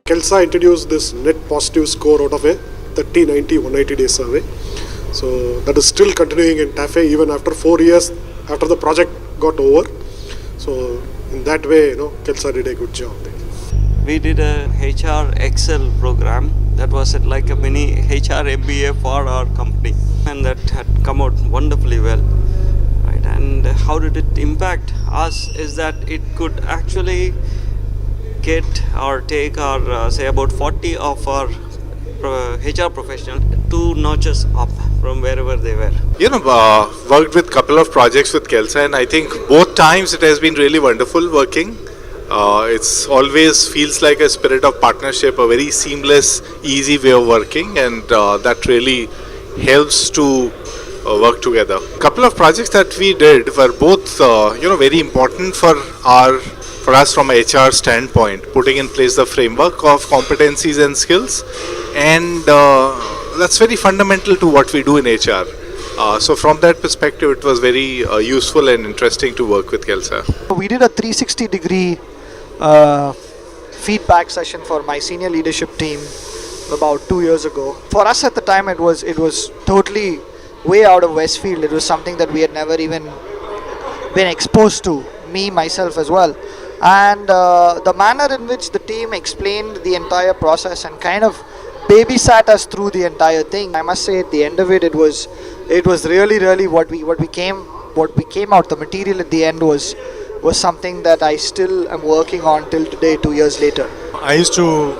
Kelsa introduced this net positive score out of a 30, 90, 180 day survey. So that is still continuing in TAFE even after 4 years after the project got over. So in that way, Kelsa did a good job there. We did a HR Excel program that was like a mini HR MBA for our company, and that had come out wonderfully well. Right? And how did it impact us is that it could actually get or take our say about 40 of our HR professionals 2 notches up from wherever they were. Worked with a couple of projects with Kelsa, and I think both times it has been really wonderful working. It's always feels like a spirit of partnership, a very seamless, easy way of working, and that really helps to work together. A couple of projects that we did were both, very important for us from a HR standpoint, putting in place the framework of competencies and skills, and that's very fundamental to what we do in HR. So from that perspective, it was very useful and interesting to work with Kelsa. We did a 360-degree feedback session for my senior leadership team about 2 years ago. For us at the time, it was totally way out of Westfield. It was something that we had never even been exposed to, me, myself as well. And the manner in which the team explained the entire process and kind of babysat us through the entire thing, I must say at the end of it, it was really what we came out. The material at the end was something that I still am working on till today, 2 years later. I used to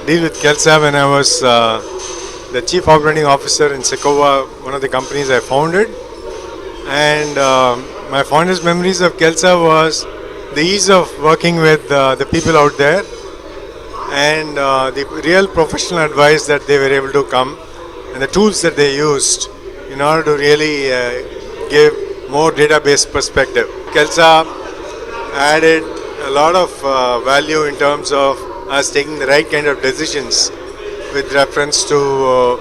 deal with Kelsa when I was the Chief Operating Officer in Secova, one of the companies I founded. And my fondest memories of Kelsa was the ease of working with the people out there, and the real professional advice that they were able to come, and the tools that they used in order to really give more database perspective. Kelsa added a lot of value in terms of us taking the right kind of decisions with reference to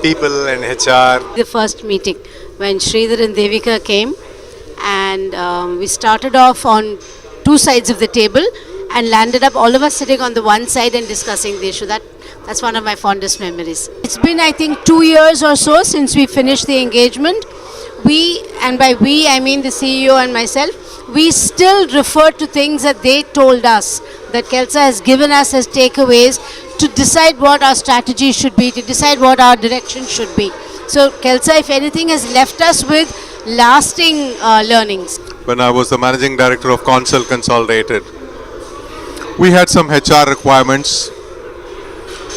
people and HR. The first meeting when Sridhar and Devika came, and we started off on 2 sides of the table and landed up all of us sitting on the one side and discussing the issue. That's one of my fondest memories. It's been, I think, 2 years or so since we finished the engagement. We, and by we I mean the CEO and myself, we still refer to things that they told us, that Kelsa has given us as takeaways to decide what our strategy should be, to decide what our direction should be. So Kelsa, if anything, has left us with lasting learnings. When I was the Managing Director of Consol Consolidated, we had some HR requirements.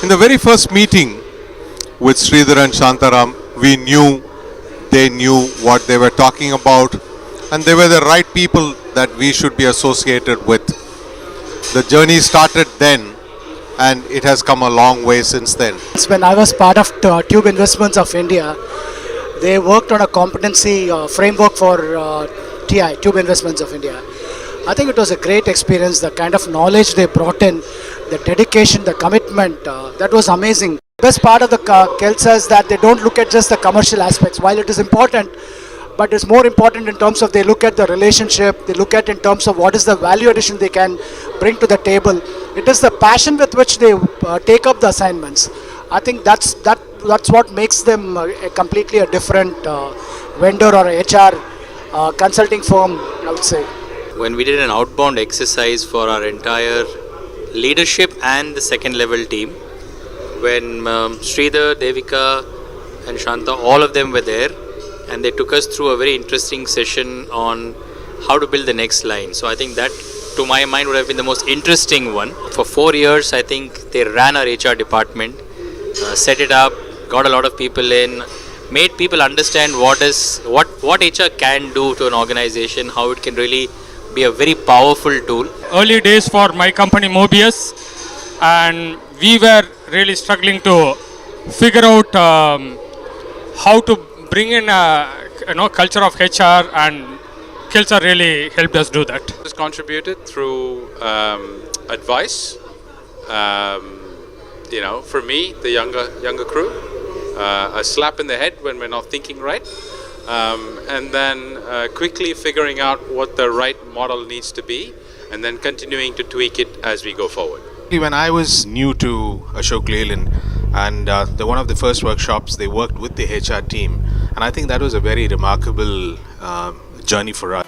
In the very first meeting with Sridhar and Shantaram, they knew what they were talking about, and they were the right people that we should be associated with. The journey started then, and it has come a long way since then. When I was part of Tube Investments of India, they worked on a competency framework for TI, Tube Investments of India. I think it was a great experience. The kind of knowledge they brought in, the dedication, the commitment, that was amazing. The best part of the Kelsa is that they don't look at just the commercial aspects. While it is important, but it's more important in terms of they look at the relationship, they look at in terms of what is the value addition they can bring to the table. It is the passion with which they take up the assignments. I think that's what makes them completely a different vendor or a HR consulting firm, I would say. When we did an outbound exercise for our entire leadership and the second level team, when Sridhar, Devika and Shanta, all of them were there, and they took us through a very interesting session on how to build the next line. So I think that, to my mind, would have been the most interesting one. For 4 years, I think they ran our HR department, set it up, got a lot of people in, made people understand what HR can do to an organization, how it can really be a very powerful tool. Early days for my company Mobius, and we were really struggling to figure out how to bring in a culture of HR, and Kelsa really helped us do that. It's contributed through advice. For me, the younger crew, a slap in the head when we're not thinking right, and then quickly figuring out what the right model needs to be, and then continuing to tweak it as we go forward. When I was new to Ashok Leyland, and one of the first workshops, they worked with the HR team, and I think that was a very remarkable journey for us.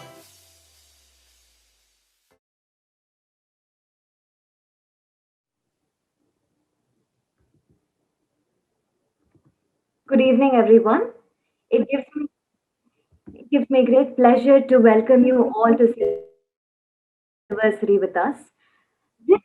Good evening, everyone. It gives me great pleasure to welcome you all to anniversary with us. This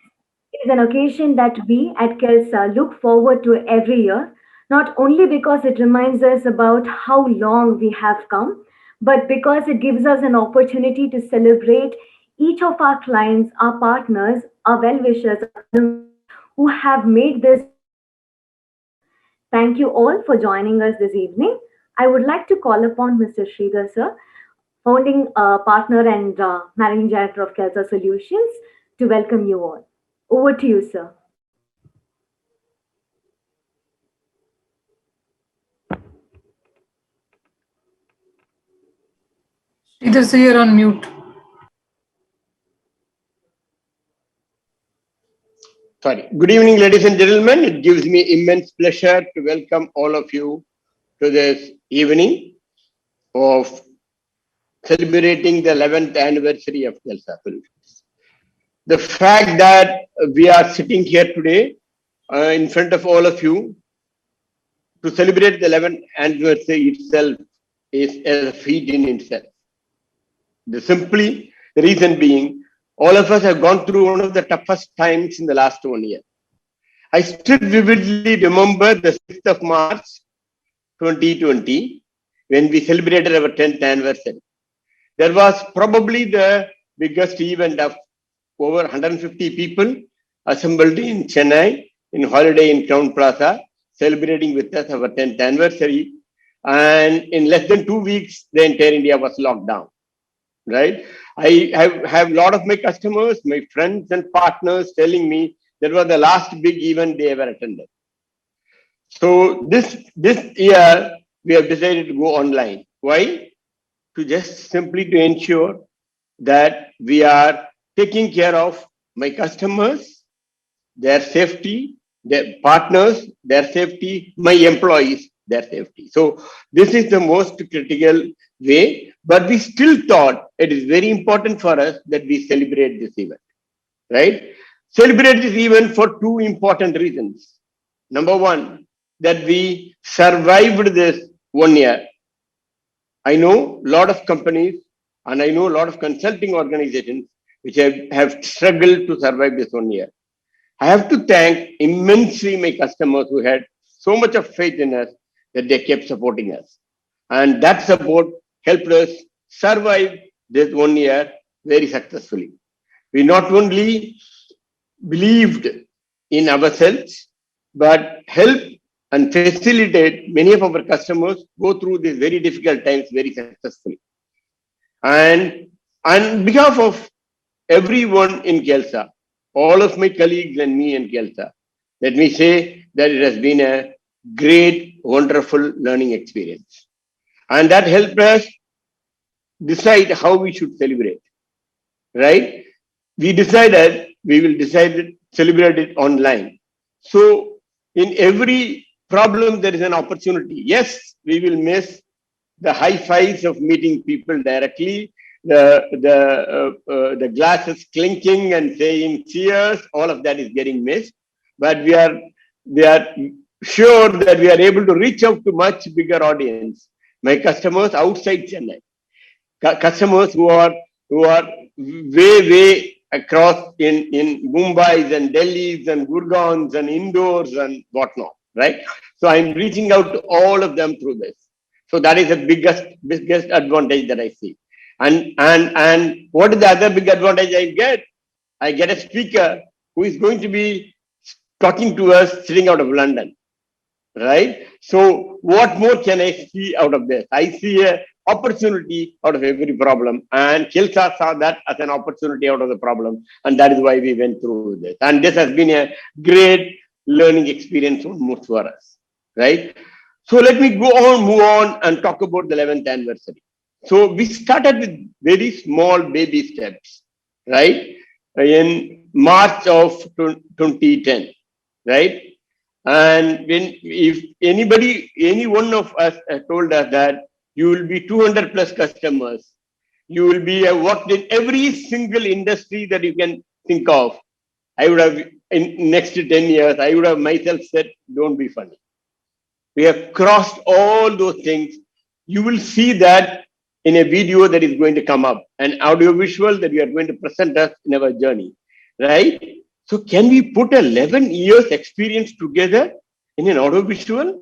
is an occasion that we at KELSA look forward to every year, not only because it reminds us about how long we have come, but because it gives us an opportunity to celebrate each of our clients, our partners, our well-wishers who have made this. Thank you all for joining us this evening. I would like to call upon Mr. Sridhar sir, founding partner and managing director of KELSA Solutions, to welcome you all. Over to you, sir. Sridhar sir, you're on mute. Sorry. Good evening, ladies and gentlemen. It gives me immense pleasure to welcome all of you to this evening of celebrating the 11th anniversary of KELSA Solutions. The fact that we are sitting here today in front of all of you to celebrate the 11th anniversary itself is a feat in itself. The reason being, all of us have gone through one of the toughest times in the last 1 year. I still vividly remember the 6th of March 2020 when we celebrated our 10th anniversary. There was probably the biggest event of over 150 people assembled in Chennai in Holiday Inn Crown Plaza, celebrating with us our 10th anniversary. And in less than 2 weeks, the entire India was locked down. Right? I have a lot of my customers, my friends and partners telling me that was the last big event they ever attended. So this year, we have decided to go online. Why? To just simply to ensure that we are taking care of my customers, their safety, their partners, their safety, my employees, their safety. So this is the most critical way, but we still thought it is very important for us that we celebrate this event, right? Celebrate this event for two important reasons. Number one, that we survived this 1 year. I know a lot of companies and I know a lot of consulting organizations which have struggled to survive this 1 year. I have to thank immensely my customers who had so much of faith in us that they kept supporting us. And that support helped us survive this 1 year very successfully. We not only believed in ourselves, but helped and facilitate many of our customers go through these very difficult times very successfully. And on behalf of everyone in KELSA, all of my colleagues and me in KELSA, let me say that it has been a great, wonderful learning experience. And that helped us decide how we should celebrate, right? We decided we will celebrate it online. So in every problem, there is an opportunity. Yes, we will miss the high fives of meeting people directly, the glasses clinking and saying cheers, all of that is getting missed. But we are sure that we are able to reach out to much bigger audience. My customers outside Chennai, customers who are way across in Mumbai's and Delhi's and Gurgaon's and Indores and whatnot, right? So I'm reaching out to all of them through this. So that is the biggest advantage that I see. And what is the other big advantage I get? I get a speaker who is going to be talking to us sitting out of London, right? So what more can I see out of this? I see an opportunity out of every problem, and KELSA saw that as an opportunity out of the problem, and that is why we went through this. And this has been a great learning experience almost for us, right? So let me move on and talk about the 11th anniversary. So we started with very small baby steps, right? In March of 2010, right? And if any one of us told us that you will be 200 plus customers, you will be worked in every single industry that you can think of, I would have, in next 10 years, I would have myself said, don't be funny. We have crossed all those things. You will see that in a video that is going to come up, an audio visual that we are going to present us in our journey, right? So can we put 11 years experience together in an audio visual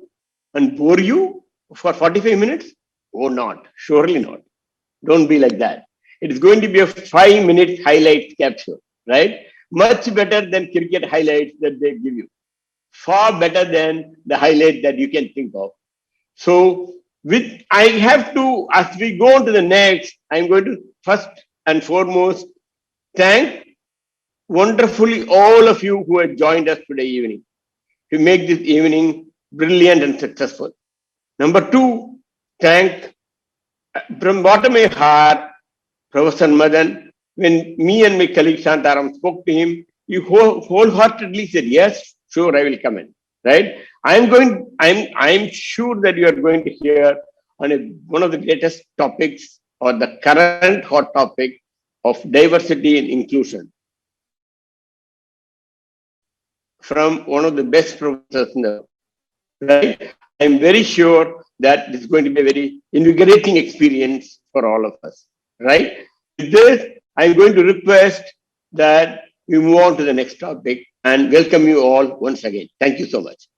and bore you for 45 minutes? Oh, not, surely not. Don't be like that. It is going to be a 5-minute highlight capsule, right? Much better than cricket highlights that they give you. Far better than the highlight that you can think of. So I have to, as we go on to the next, I'm going to first and foremost thank wonderfully all of you who have joined us today evening to make this evening brilliant and successful. Number two, thank from bottom of my heart, Professor Madan. When me and my colleague Shantaram spoke to him, he wholeheartedly said, yes, sure, I will come in, right? I'm sure that you are going to hear on one of the greatest topics or the current hot topic of diversity and inclusion from one of the best professors in the world, right? I'm very sure that it's going to be a very invigorating experience for all of us, right? With this, I'm going to request that we move on to the next topic and welcome you all once again. Thank you so much.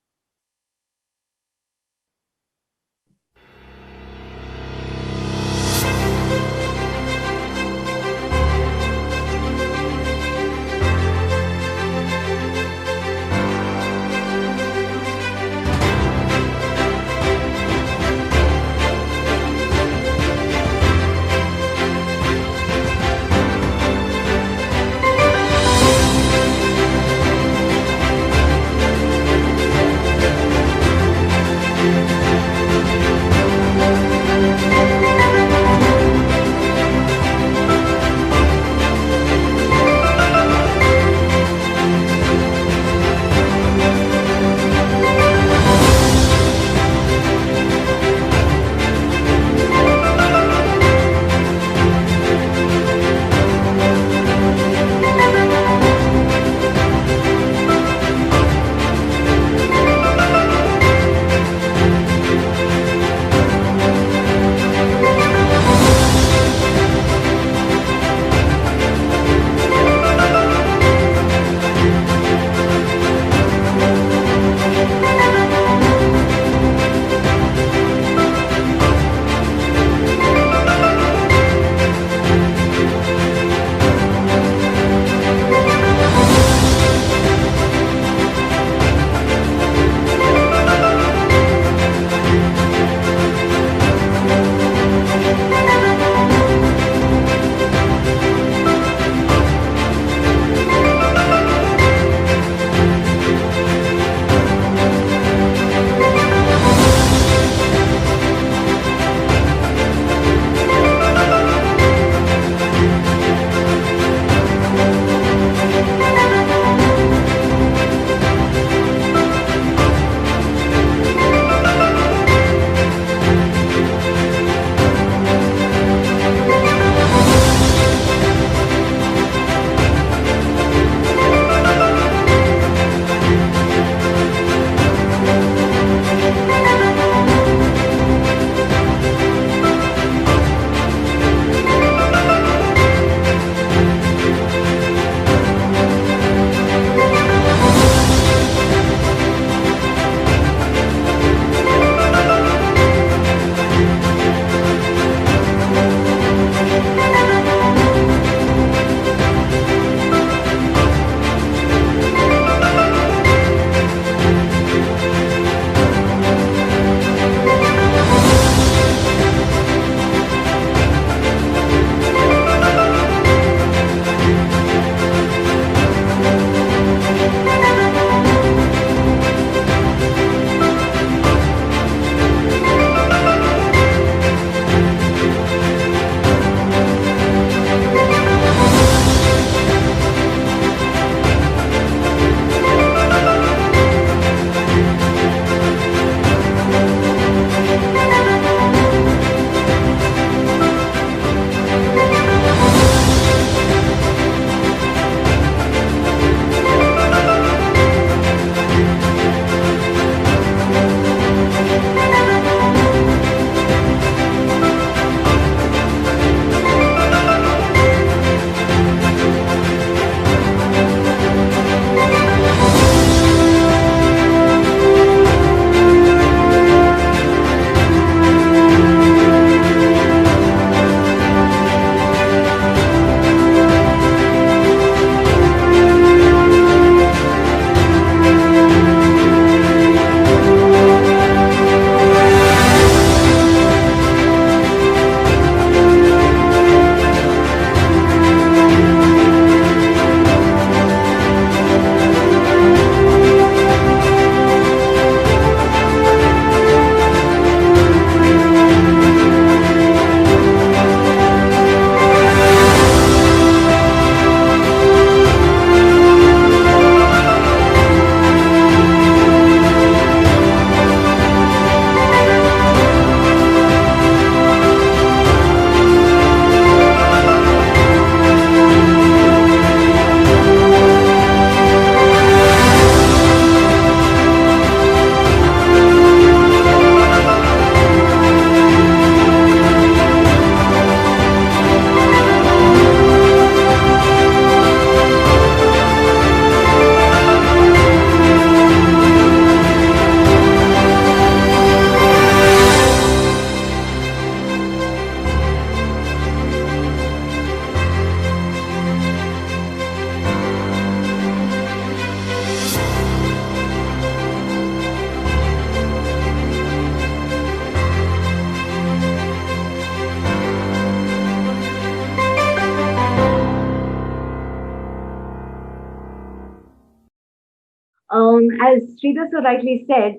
as Sridhar so rightly said,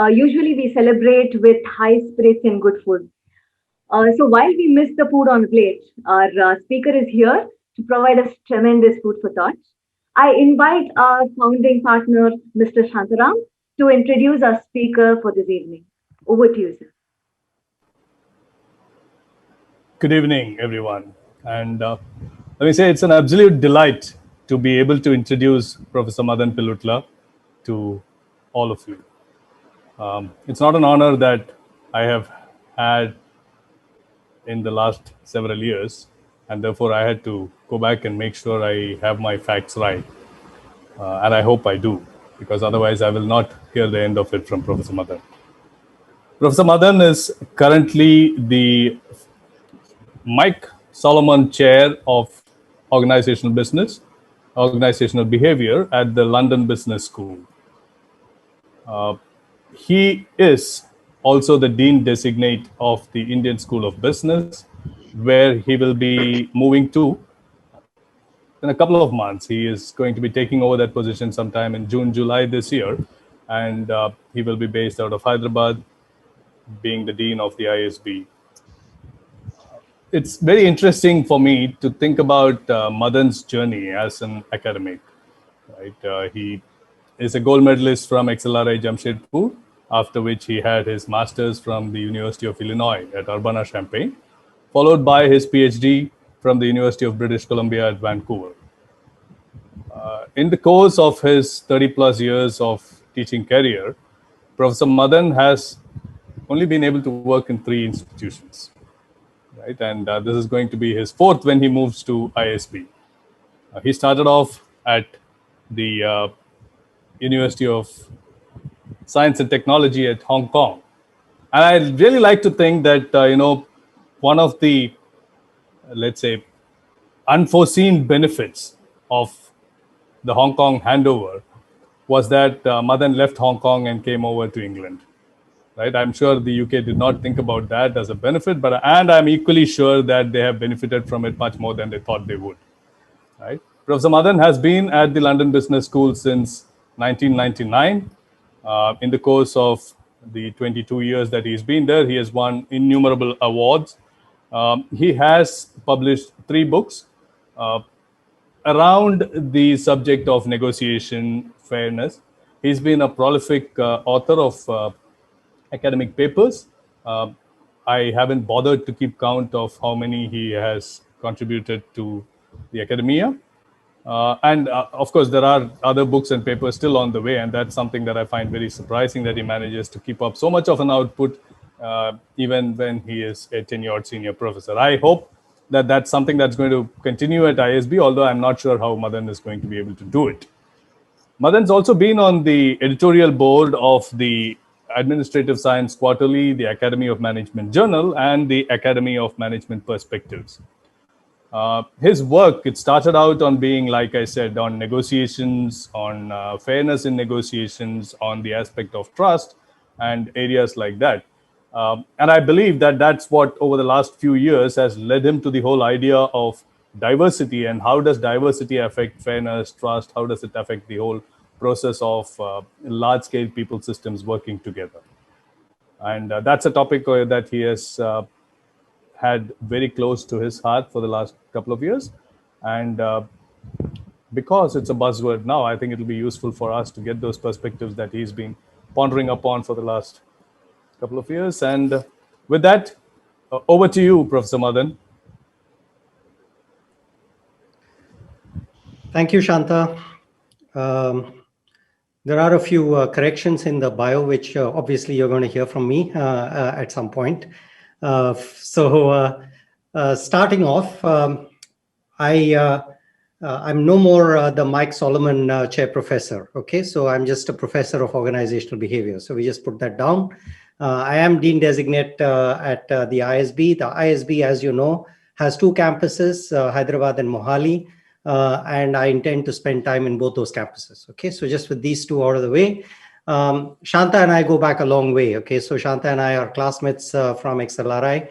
usually we celebrate with high spirits and good food. So while we miss the food on plate, our speaker is here to provide us tremendous food for thought. I invite our founding partner, Mr. Shantaram, to introduce our speaker for this evening. Over to you, sir. Good evening, everyone. And let me say it's an absolute delight to be able to introduce Professor Madan Pilutla to all of you. It's not an honor that I have had in the last several years, and therefore I had to go back and make sure I have my facts right. And I hope I do, because otherwise I will not hear the end of it from Professor Madan. Professor Madan is currently the Mike Solomon Chair of Organizational Business, Organizational Behavior at the London Business School. He is also the Dean Designate of the Indian School of Business, where he will be moving to in a couple of months. He is going to be taking over that position sometime in June, July this year, and he will be based out of Hyderabad, being the Dean of the ISB. It's very interesting for me to think about Madan's journey as an academic. Right? He is a gold medalist from XLRI Jamshedpur, after which he had his master's from the University of Illinois at Urbana-Champaign, followed by his PhD from the University of British Columbia at Vancouver. In the course of his 30 plus years of teaching career, Professor Madan has only been able to work in 3 institutions. Right? And this is going to be his 4th when he moves to ISB. He started off at the University of Science and Technology at Hong Kong. And I really like to think that, one of the, let's say, unforeseen benefits of the Hong Kong handover was that Madan left Hong Kong and came over to England. Right? I'm sure the UK did not think about that as a benefit, and I'm equally sure that they have benefited from it much more than they thought they would. Right? Professor Madan has been at the London Business School since 1999. In the course of the 22 years that he's been there, he has won innumerable awards. He has published 3 books around the subject of negotiation fairness. He's been a prolific author of academic papers. I haven't bothered to keep count of how many he has contributed to the academia. And of course, there are other books and papers still on the way, and that's something that I find very surprising, that he manages to keep up so much of an output even when he is a tenured senior professor. I hope that that's something that's going to continue at ISB, although I'm not sure how Madan is going to be able to do it. Madan's also been on the editorial board of the Administrative Science Quarterly, the Academy of Management Journal, and the Academy of Management Perspectives. His work, it started out on being, like I said, on negotiations, on fairness in negotiations, on the aspect of trust and areas like that. And I believe that that's what over the last few years has led him to the whole idea of diversity, and how does diversity affect fairness, trust, how does it affect the whole process of large-scale people systems working together. And that's a topic that he has had very close to his heart for the last couple of years. And because it's a buzzword now, I think it'll be useful for us to get those perspectives that he's been pondering upon for the last couple of years. And with that, over to you, Professor Madan. Thank you, Shanta. There are a few corrections in the bio, which obviously you're going to hear from me at some point. Starting off, I'm no more the Mike Solomon Chair Professor. Okay, so I'm just a Professor of Organizational Behavior. So we just put that down. I am Dean Designate at the ISB. The ISB, as you know, has 2 campuses, Hyderabad and Mohali. And I intend to spend time in both those campuses. Okay, so just with these 2 out of the way, Shanta and I go back a long way. Okay, so Shanta and I are classmates from XLRI.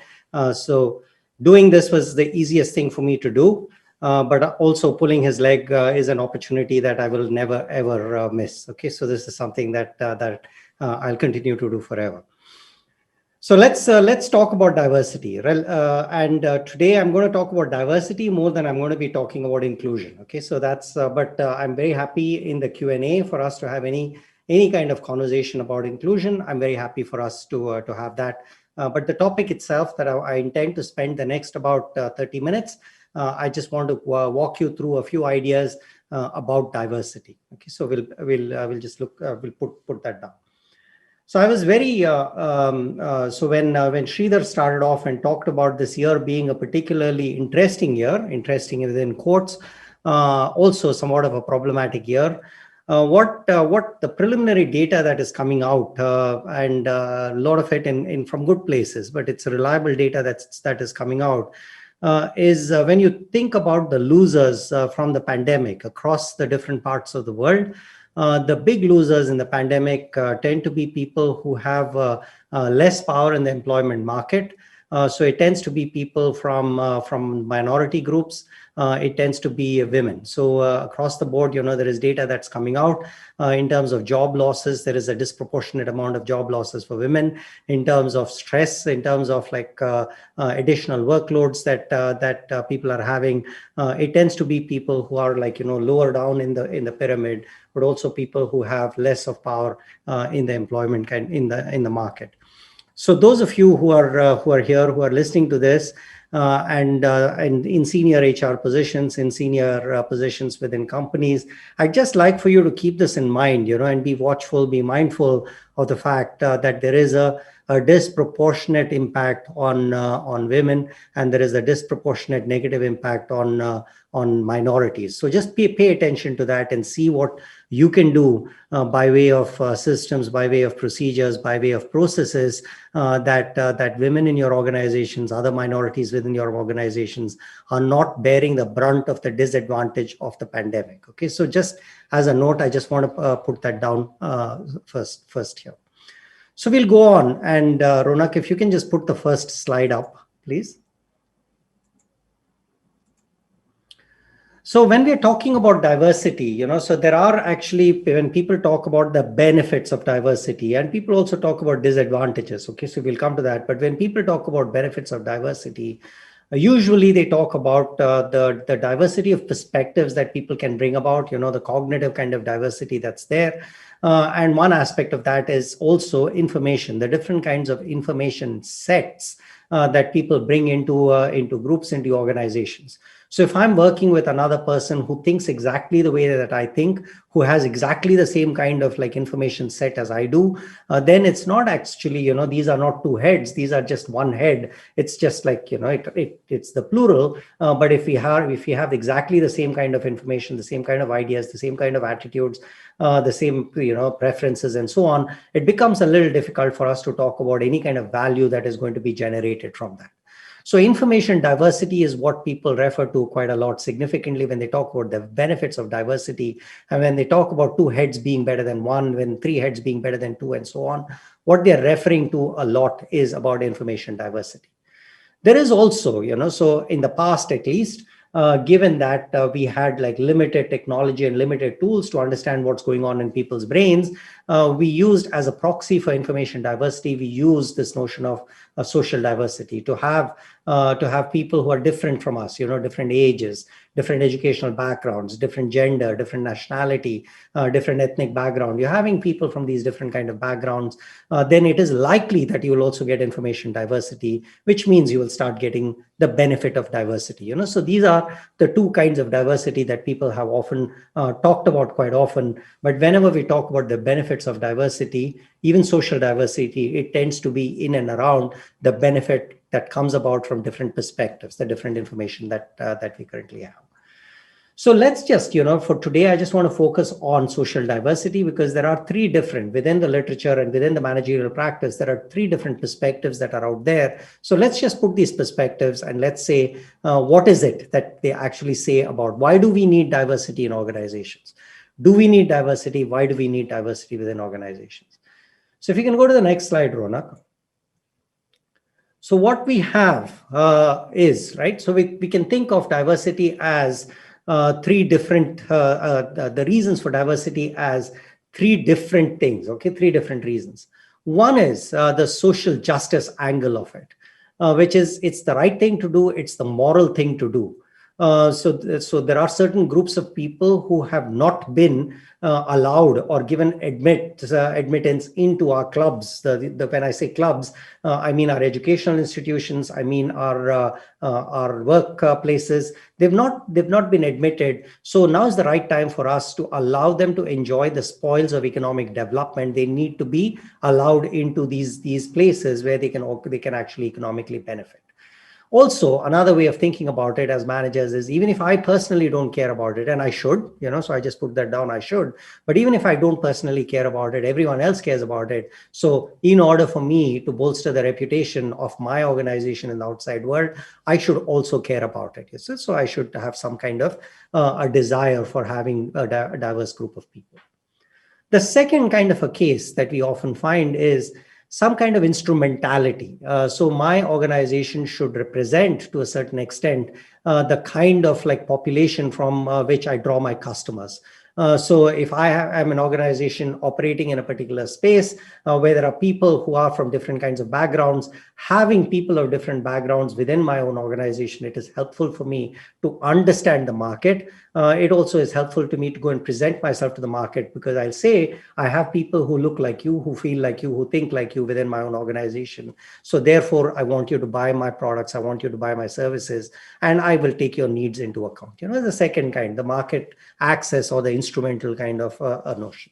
So doing this was the easiest thing for me to do. but also pulling his leg is an opportunity that I will never ever miss. Okay, so this is something that I'll continue to do forever. So let's talk about diversity, and today I'm going to talk about diversity more than I'm going to be talking about inclusion. Okay, so that's but I'm very happy in the Q&A for us to have any kind of conversation about inclusion. I'm very happy for us to have that. But the topic itself that I intend to spend the next about 30 minutes, I just want to walk you through a few ideas about diversity. Okay, so we'll just look, we'll put that down. So I was very, so when Sridhar started off and talked about this year being a particularly interesting year, interesting within quotes, also somewhat of a problematic year, what the preliminary data that is coming out, and a lot of it from good places, but it's a reliable data that is coming out, is when you think about the losers from the pandemic across the different parts of the world, the big losers in the pandemic tend to be people who have less power in the employment market. So it tends to be people from minority groups. It tends to be women. So across the board, there is data that's coming out in terms of job losses. There is a disproportionate amount of job losses for women in terms of stress, in terms of additional workloads that people are having. It tends to be people who are lower down in the pyramid, but also people who have less of power in the employment in the market. So those of you who are here, who are listening to this, and in senior HR positions, in senior positions within companies, I'd just like for you to keep this in mind, and be watchful, be mindful of the fact that there is a disproportionate impact on women, and there is a disproportionate negative impact on minorities. So just pay attention to that and see what you can do by way of systems, by way of procedures, by way of processes that women in your organizations, other minorities within your organizations are not bearing the brunt of the disadvantage of the pandemic. Okay, so just as a note, I just want to put that down first here. So we'll go on, and Ronak, if you can just put the first slide up, please. So when we're talking about diversity, so there are actually, when people talk about the benefits of diversity, and people also talk about disadvantages, okay, so we'll come to that. But when people talk about benefits of diversity, usually they talk about the diversity of perspectives that people can bring about, the cognitive kind of diversity that's there. And one aspect of that is also information, the different kinds of information sets that people bring into groups, into organizations. So if I'm working with another person who thinks exactly the way that I think, who has exactly the same kind of information set as I do, then it's not actually, these are not two heads, these are just one head. It's just it's the plural. But if we have exactly the same kind of information, the same kind of ideas, the same kind of attitudes, the same preferences and so on, it becomes a little difficult for us to talk about any kind of value that is going to be generated from that. So information diversity is what people refer to quite a lot significantly when they talk about the benefits of diversity. And when they talk about two heads being better than one, when three heads being better than two, and so on, what they're referring to a lot is about information diversity. There is also, so in the past at least, given that we had limited technology and limited tools to understand what's going on in people's brains, we used as a proxy for information diversity, we used this notion of social diversity to have people who are different from us, different ages, different educational backgrounds, different gender, different nationality, different ethnic background. You're having people from these different kind of backgrounds, then it is likely that you will also get information diversity, which means you will start getting the benefit of diversity. So these are the two kinds of diversity that people have often talked about quite often. But whenever we talk about the benefits of diversity, even social diversity, it tends to be in and around the benefit that comes about from different perspectives, the different information that we currently have. So let's just, for today, I just want to focus on social diversity, because there are three different, within the literature and within the managerial practice, there are three different perspectives that are out there. So let's just put these perspectives and let's say, what is it that they actually say about why do we need diversity in organizations? Do we need diversity? Why do we need diversity within organizations? So if you can go to the next slide, Ronak. So what we have is, right, so we can think of diversity as three different, the reasons for diversity as three different things, okay, three different reasons. One is the social justice angle of it, which is it's the right thing to do, it's the moral thing to do. So there are certain groups of people who have not been allowed or given admittance into our clubs. When I say clubs, I mean our educational institutions, I mean our workplaces. They've not been admitted. So now is the right time for us to allow them to enjoy the spoils of economic development. They need to be allowed into these places where they can actually economically benefit. Also, another way of thinking about it as managers is, even if I personally don't care about it, and I should, so I just put that down, I should, but even if I don't personally care about it, everyone else cares about it. So in order for me to bolster the reputation of my organization in the outside world, I should also care about it. So I should have some kind of a desire for having a diverse group of people. The second kind of a case that we often find is some kind of instrumentality. So my organization should represent, to a certain extent, the kind of like population from which I draw my customers. So if I am an organization operating in a particular space where there are people who are from different kinds of backgrounds, having people of different backgrounds within my own organization, it is helpful for me to understand the market. It also is helpful to me to go and present myself to the market, because I'll say I have people who look like you, who feel like you, who think like you within my own organization. So therefore, I want you to buy my products. I want you to buy my services, and I will take your needs into account. The second kind, the market access or the instrumental kind of a notion.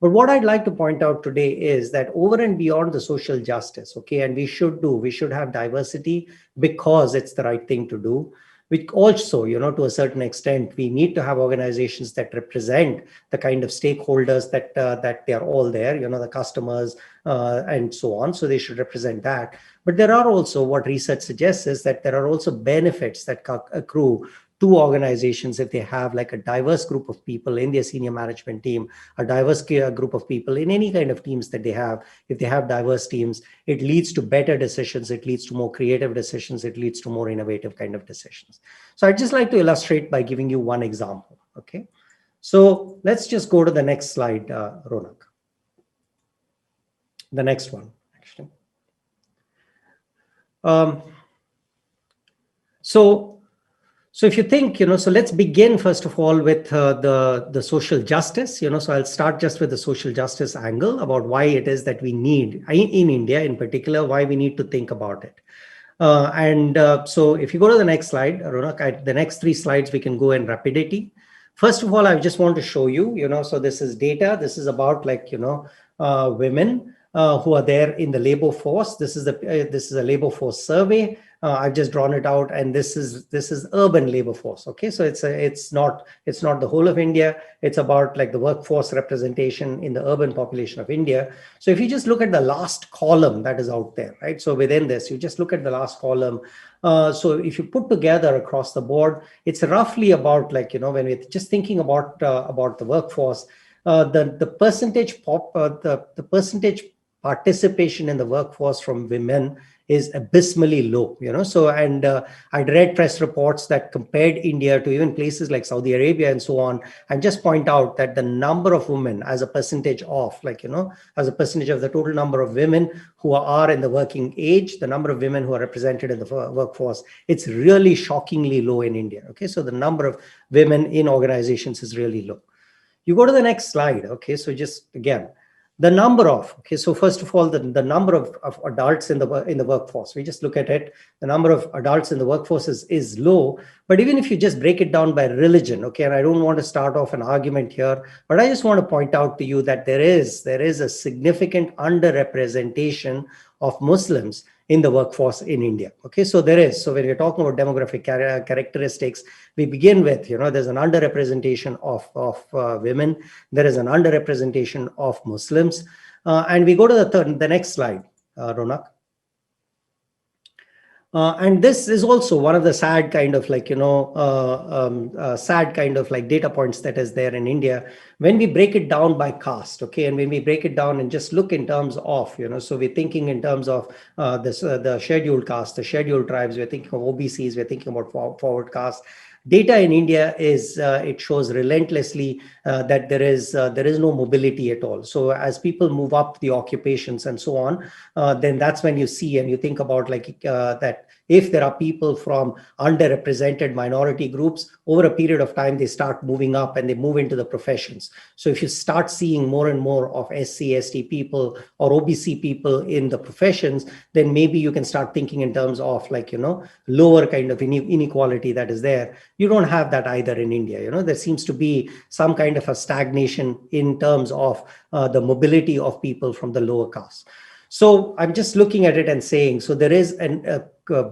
But what I'd like to point out today is that over and beyond the social justice, okay, and we should have diversity because it's the right thing to do. We also, to a certain extent, we need to have organizations that represent the kind of stakeholders that they are all there, the customers and so on. So they should represent that. But there are also, what research suggests is that there are also benefits that accrue to organizations if they have like a diverse group of people in their senior management team, a diverse group of people in any kind of teams that they have. If they have diverse teams, it leads to better decisions, it leads to more creative decisions, it leads to more innovative kind of decisions. So I'd just like to illustrate by giving you one example, okay? So let's just go to the next slide, Ronak. The next one, actually. So if you think, so let's begin first of all with the social justice, so I'll start just with the social justice angle about why it is that we need, in India in particular, why we need to think about it. So if you go to the next slide, Ronak, the next three slides, we can go in rapidity. First of all, I just want to show you, so this is data. This is about like, women who are there in the labor force. This is a labor force survey. I've just drawn it out, and this is urban labor force. Okay, so it's not the whole of India. It's about like the workforce representation in the urban population of India. So if you just look at the last column that is out there, right? So within this, you just look at the last column. So if you put together across the board, it's roughly about like, when we're just thinking about the workforce, the percentage participation in the workforce from women is abysmally low, So, and I'd read press reports that compared India to even places like Saudi Arabia and so on, and just point out that the number of women as a percentage of, like, as a percentage of the total number of women who are in the working age, the number of women who are represented in the workforce, it's really shockingly low in India. Okay, so the number of women in organizations is really low. You go to the next slide. Okay, so just again, the number of, so first of all, the number of adults in the workforce, we just look at it, the number of adults in the workforce is low. But even if you just break it down by religion, okay, and I don't want to start off an argument here, but I just want to point out to you that there is a significant underrepresentation of Muslims in the workforce in India. Okay, so there is. So when we're talking about demographic characteristics, we begin with, there's an underrepresentation of women. There is an underrepresentation of Muslims. And we go to the next slide, Ronak. And this is also one of the sad kind of like, sad kind of like data points that is there in India, When we break it down by caste, okay, and when we break it down and just look in terms of, so we're thinking in terms of the scheduled caste, the scheduled tribes, we're thinking of OBCs, we're thinking about forward caste. Data in India is, it shows relentlessly that there is no mobility at all. So as people move up the occupations and so on, then that's when you see and you think about that if there are people from underrepresented minority groups, over a period of time, they start moving up and they move into the professions. So if you start seeing more and more of SC, ST people or OBC people in the professions, then maybe you can start thinking in terms of lower kind of inequality that is there. You don't have that either in India. There seems to be some kind of a stagnation in terms of the mobility of people from the lower caste. So I'm just looking at it and saying, so there is a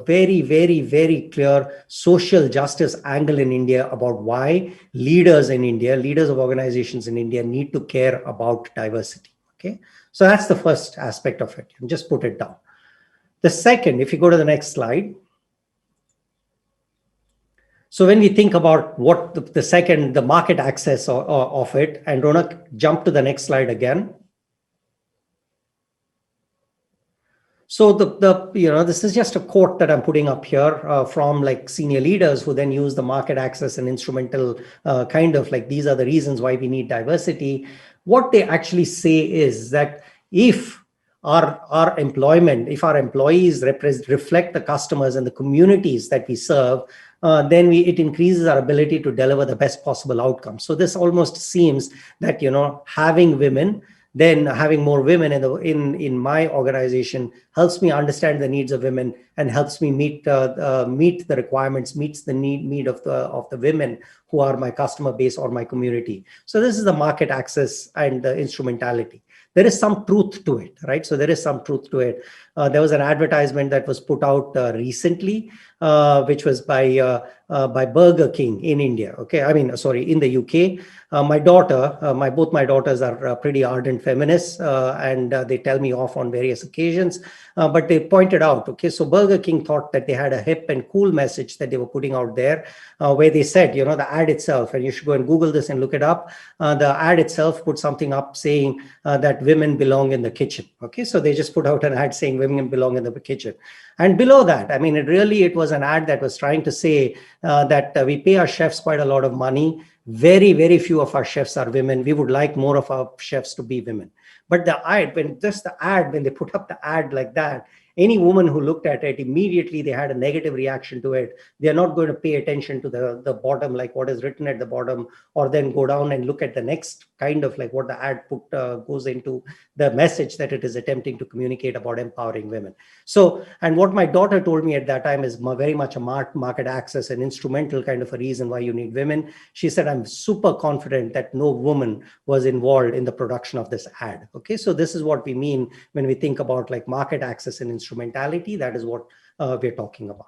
very, very, very clear social justice angle in India about why leaders in India, leaders of organizations in India need to care about diversity. Okay, so that's the first aspect of it. Just put it down. The second, if you go to the next slide. So when we think about what the market access of it, and Ronak, jump to the next slide again. So this is just a quote that I'm putting up here from senior leaders who then use the market access and instrumental these are the reasons why we need diversity. What they actually say is that if our employment, if our employees reflect the customers and the communities that we serve, then it increases our ability to deliver the best possible outcomes. So this almost seems that having women, then having more women in my organization helps me understand the needs of women and helps me meet the requirements, meets the need of the women who are my customer base or my community. So this is the market access and the instrumentality. There is some truth to it, right? So there is some truth to it. There was an advertisement that was put out recently, which was by Burger King in India. Okay, in the UK. Both my daughters are pretty ardent feminists, and they tell me off on various occasions. But they pointed out, okay, so Burger King thought that they had a hip and cool message that they were putting out there, where they said, the ad itself, and you should go and Google this and look it up. The ad itself put something up saying that women belong in the kitchen. Okay, so they just put out an ad saying women belong in the kitchen. And below that, it was an ad that was trying to say that we pay our chefs quite a lot of money. Very, very few of our chefs are women. We would like more of our chefs to be women. But when they put up the ad like that, any woman who looked at it, immediately they had a negative reaction to it. They're not going to pay attention to the bottom, like what is written at the bottom, or then go down and look at the next kind of what the ad goes into, the message that it is attempting to communicate about empowering women. So, and what my daughter told me at that time is very much a market access and instrumental kind of a reason why you need women. She said, I'm super confident that no woman was involved in the production of this ad. Okay, so this is what we mean when we think about market access and instrumentality. That is what we're talking about.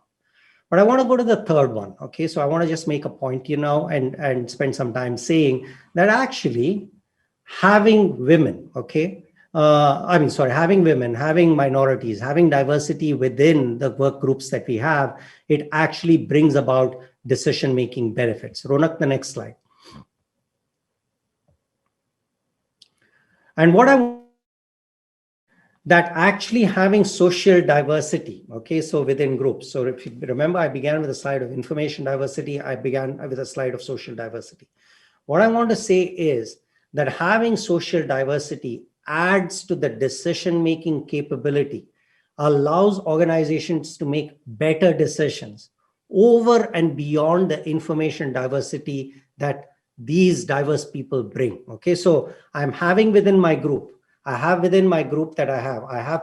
But I want to go to the third one. Okay, so I want to just make a point, and spend some time saying that actually having women, having women, having minorities, having diversity within the work groups that we have, it actually brings about decision-making benefits. Ronak, the next slide. And that actually having social diversity, so within groups. So if you remember, I began with a slide of information diversity. I began with a slide of social diversity. What I want to say is that having social diversity adds to the decision-making capability, allows organizations to make better decisions over and beyond the information diversity that these diverse people bring. Okay, so I'm having within my group, I have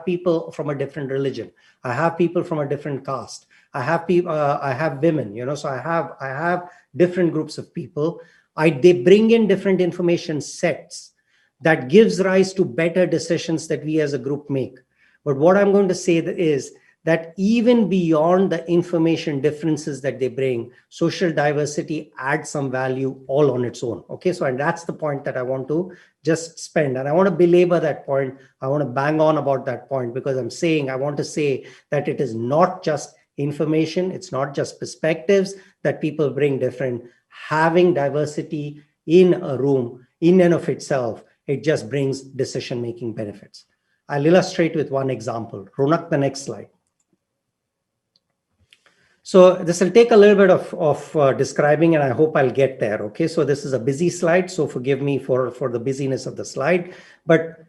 people from a different religion. I have people from a different caste. I have people, I have women, so I have different groups of people. They bring in different information sets that gives rise to better decisions that we as a group make. But what I'm going to say is that even beyond the information differences that they bring, social diversity adds some value all on its own. Okay, so and that's the point that I want to just spend. And I want to belabor that point. I want to bang on about that point because I want to say that it is not just information, it's not just perspectives that people bring different. Having diversity in a room in and of itself, it just brings decision-making benefits. I'll illustrate with one example. Ronak, the next slide. So this will take a little bit of describing, and I hope I'll get there. Okay, so this is a busy slide, so forgive me for the busyness of the slide. But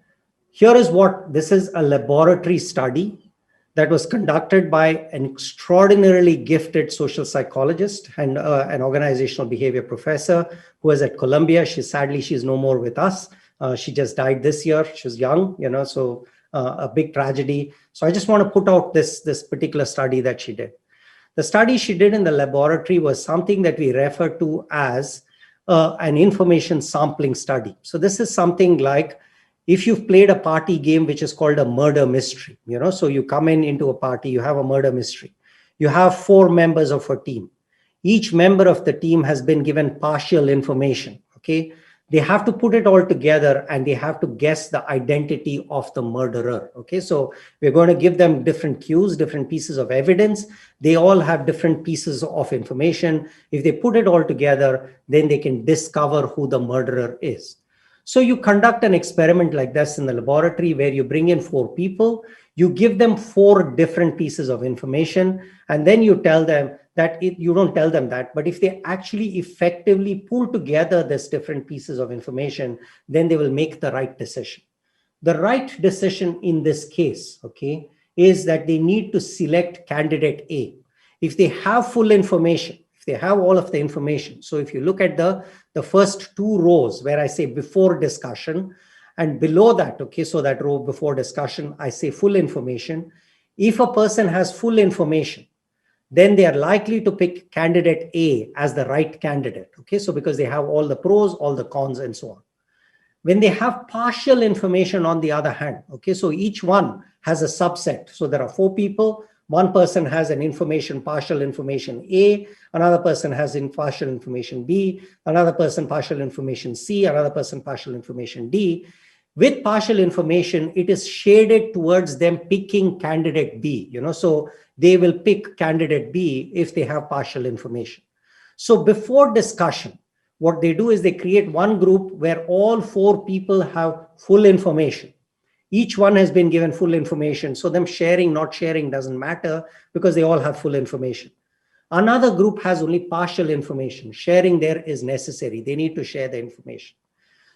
here is what, this is a laboratory study that was conducted by an extraordinarily gifted social psychologist and an organizational behavior professor who was at Columbia. Sadly, she's no more with us. She just died this year. She was young, so a big tragedy. So I just want to put out this particular study that she did. The study she did in the laboratory was something that we refer to as an information sampling study. So this is something like if you've played a party game, which is called a murder mystery, so you come into a party, you have a murder mystery. You have 4 members of a team. Each member of the team has been given partial information, okay? They have to put it all together and they have to guess the identity of the murderer. Okay, so we're going to give them different cues, different pieces of evidence. They all have different pieces of information. If they put it all together, then they can discover who the murderer is. So you conduct an experiment like this in the laboratory where you bring in 4 people, you give them 4 different pieces of information, and then you tell them that you don't tell them that, but if they actually effectively pull together these different pieces of information, then they will make the right decision. The right decision in this case, okay, is that they need to select candidate A. If they have full information, if they have all of the information, so if you look at the first 2 rows where I say before discussion, and below that, okay, so that row before discussion, I say full information. If a person has full information, then they are likely to pick candidate A as the right candidate. Okay, so because they have all the pros, all the cons, and so on. When they have partial information on the other hand, okay, so each one has a subset. So there are 4 people. One person has an information, partial information A, another person has partial information B, another person partial information C, another person partial information D. With partial information, it is shaded towards them picking candidate B, so they will pick candidate B if they have partial information. So before discussion, what they do is they create one group where all 4 people have full information. Each one has been given full information. So them sharing, not sharing doesn't matter because they all have full information. Another group has only partial information. Sharing there is necessary. They need to share the information.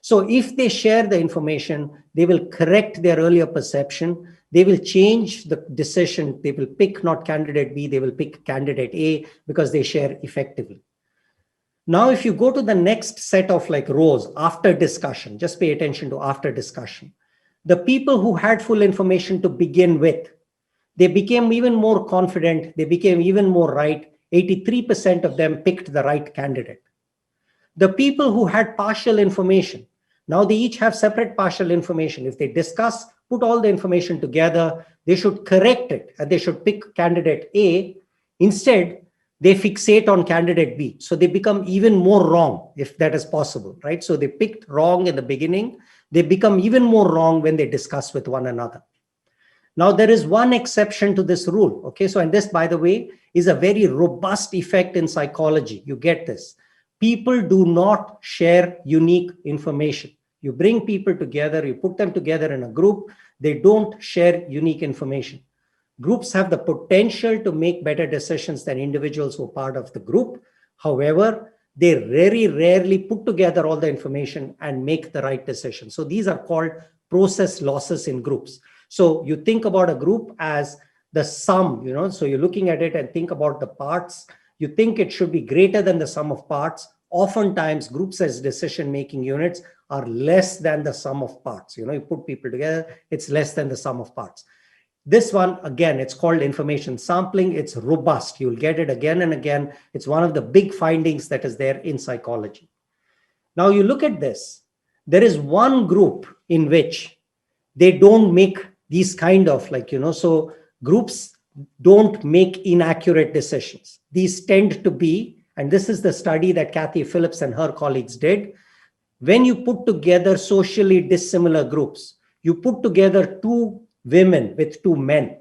So if they share the information, they will correct their earlier perception. They will change the decision. They will pick not candidate B, they will pick candidate A because they share effectively. Now, if you go to the next set of rows after discussion, just pay attention to after discussion. The people who had full information to begin with, they became even more confident. They became even more right. 83% of them picked the right candidate. The people who had partial information, now they each have separate partial information. If they discuss, put all the information together, they should correct it and they should pick candidate A. Instead, they fixate on candidate B. So they become even more wrong if that is possible, right? So they picked wrong in the beginning. They become even more wrong when they discuss with one another. Now, there is one exception to this rule. Okay, so and this, by the way, is a very robust effect in psychology. You get this. People do not share unique information. You bring people together, you put them together in a group, they don't share unique information. Groups have the potential to make better decisions than individuals who are part of the group. However, they very rarely put together all the information and make the right decision. So these are called process losses in groups. So you think about a group as the sum, so you're looking at it and think about the parts. You think it should be greater than the sum of parts. Oftentimes, groups as decision-making units are less than the sum of parts. You put people together, it's less than the sum of parts. This one, again, it's called information sampling. It's robust. You'll get it again and again. It's one of the big findings that is there in psychology. Now you look at this. There is one group in which they don't make these kind of so groups don't make inaccurate decisions. These tend to be, and this is the study that Kathy Phillips and her colleagues did. When you put together socially dissimilar groups, you put together 2 women with 2 men.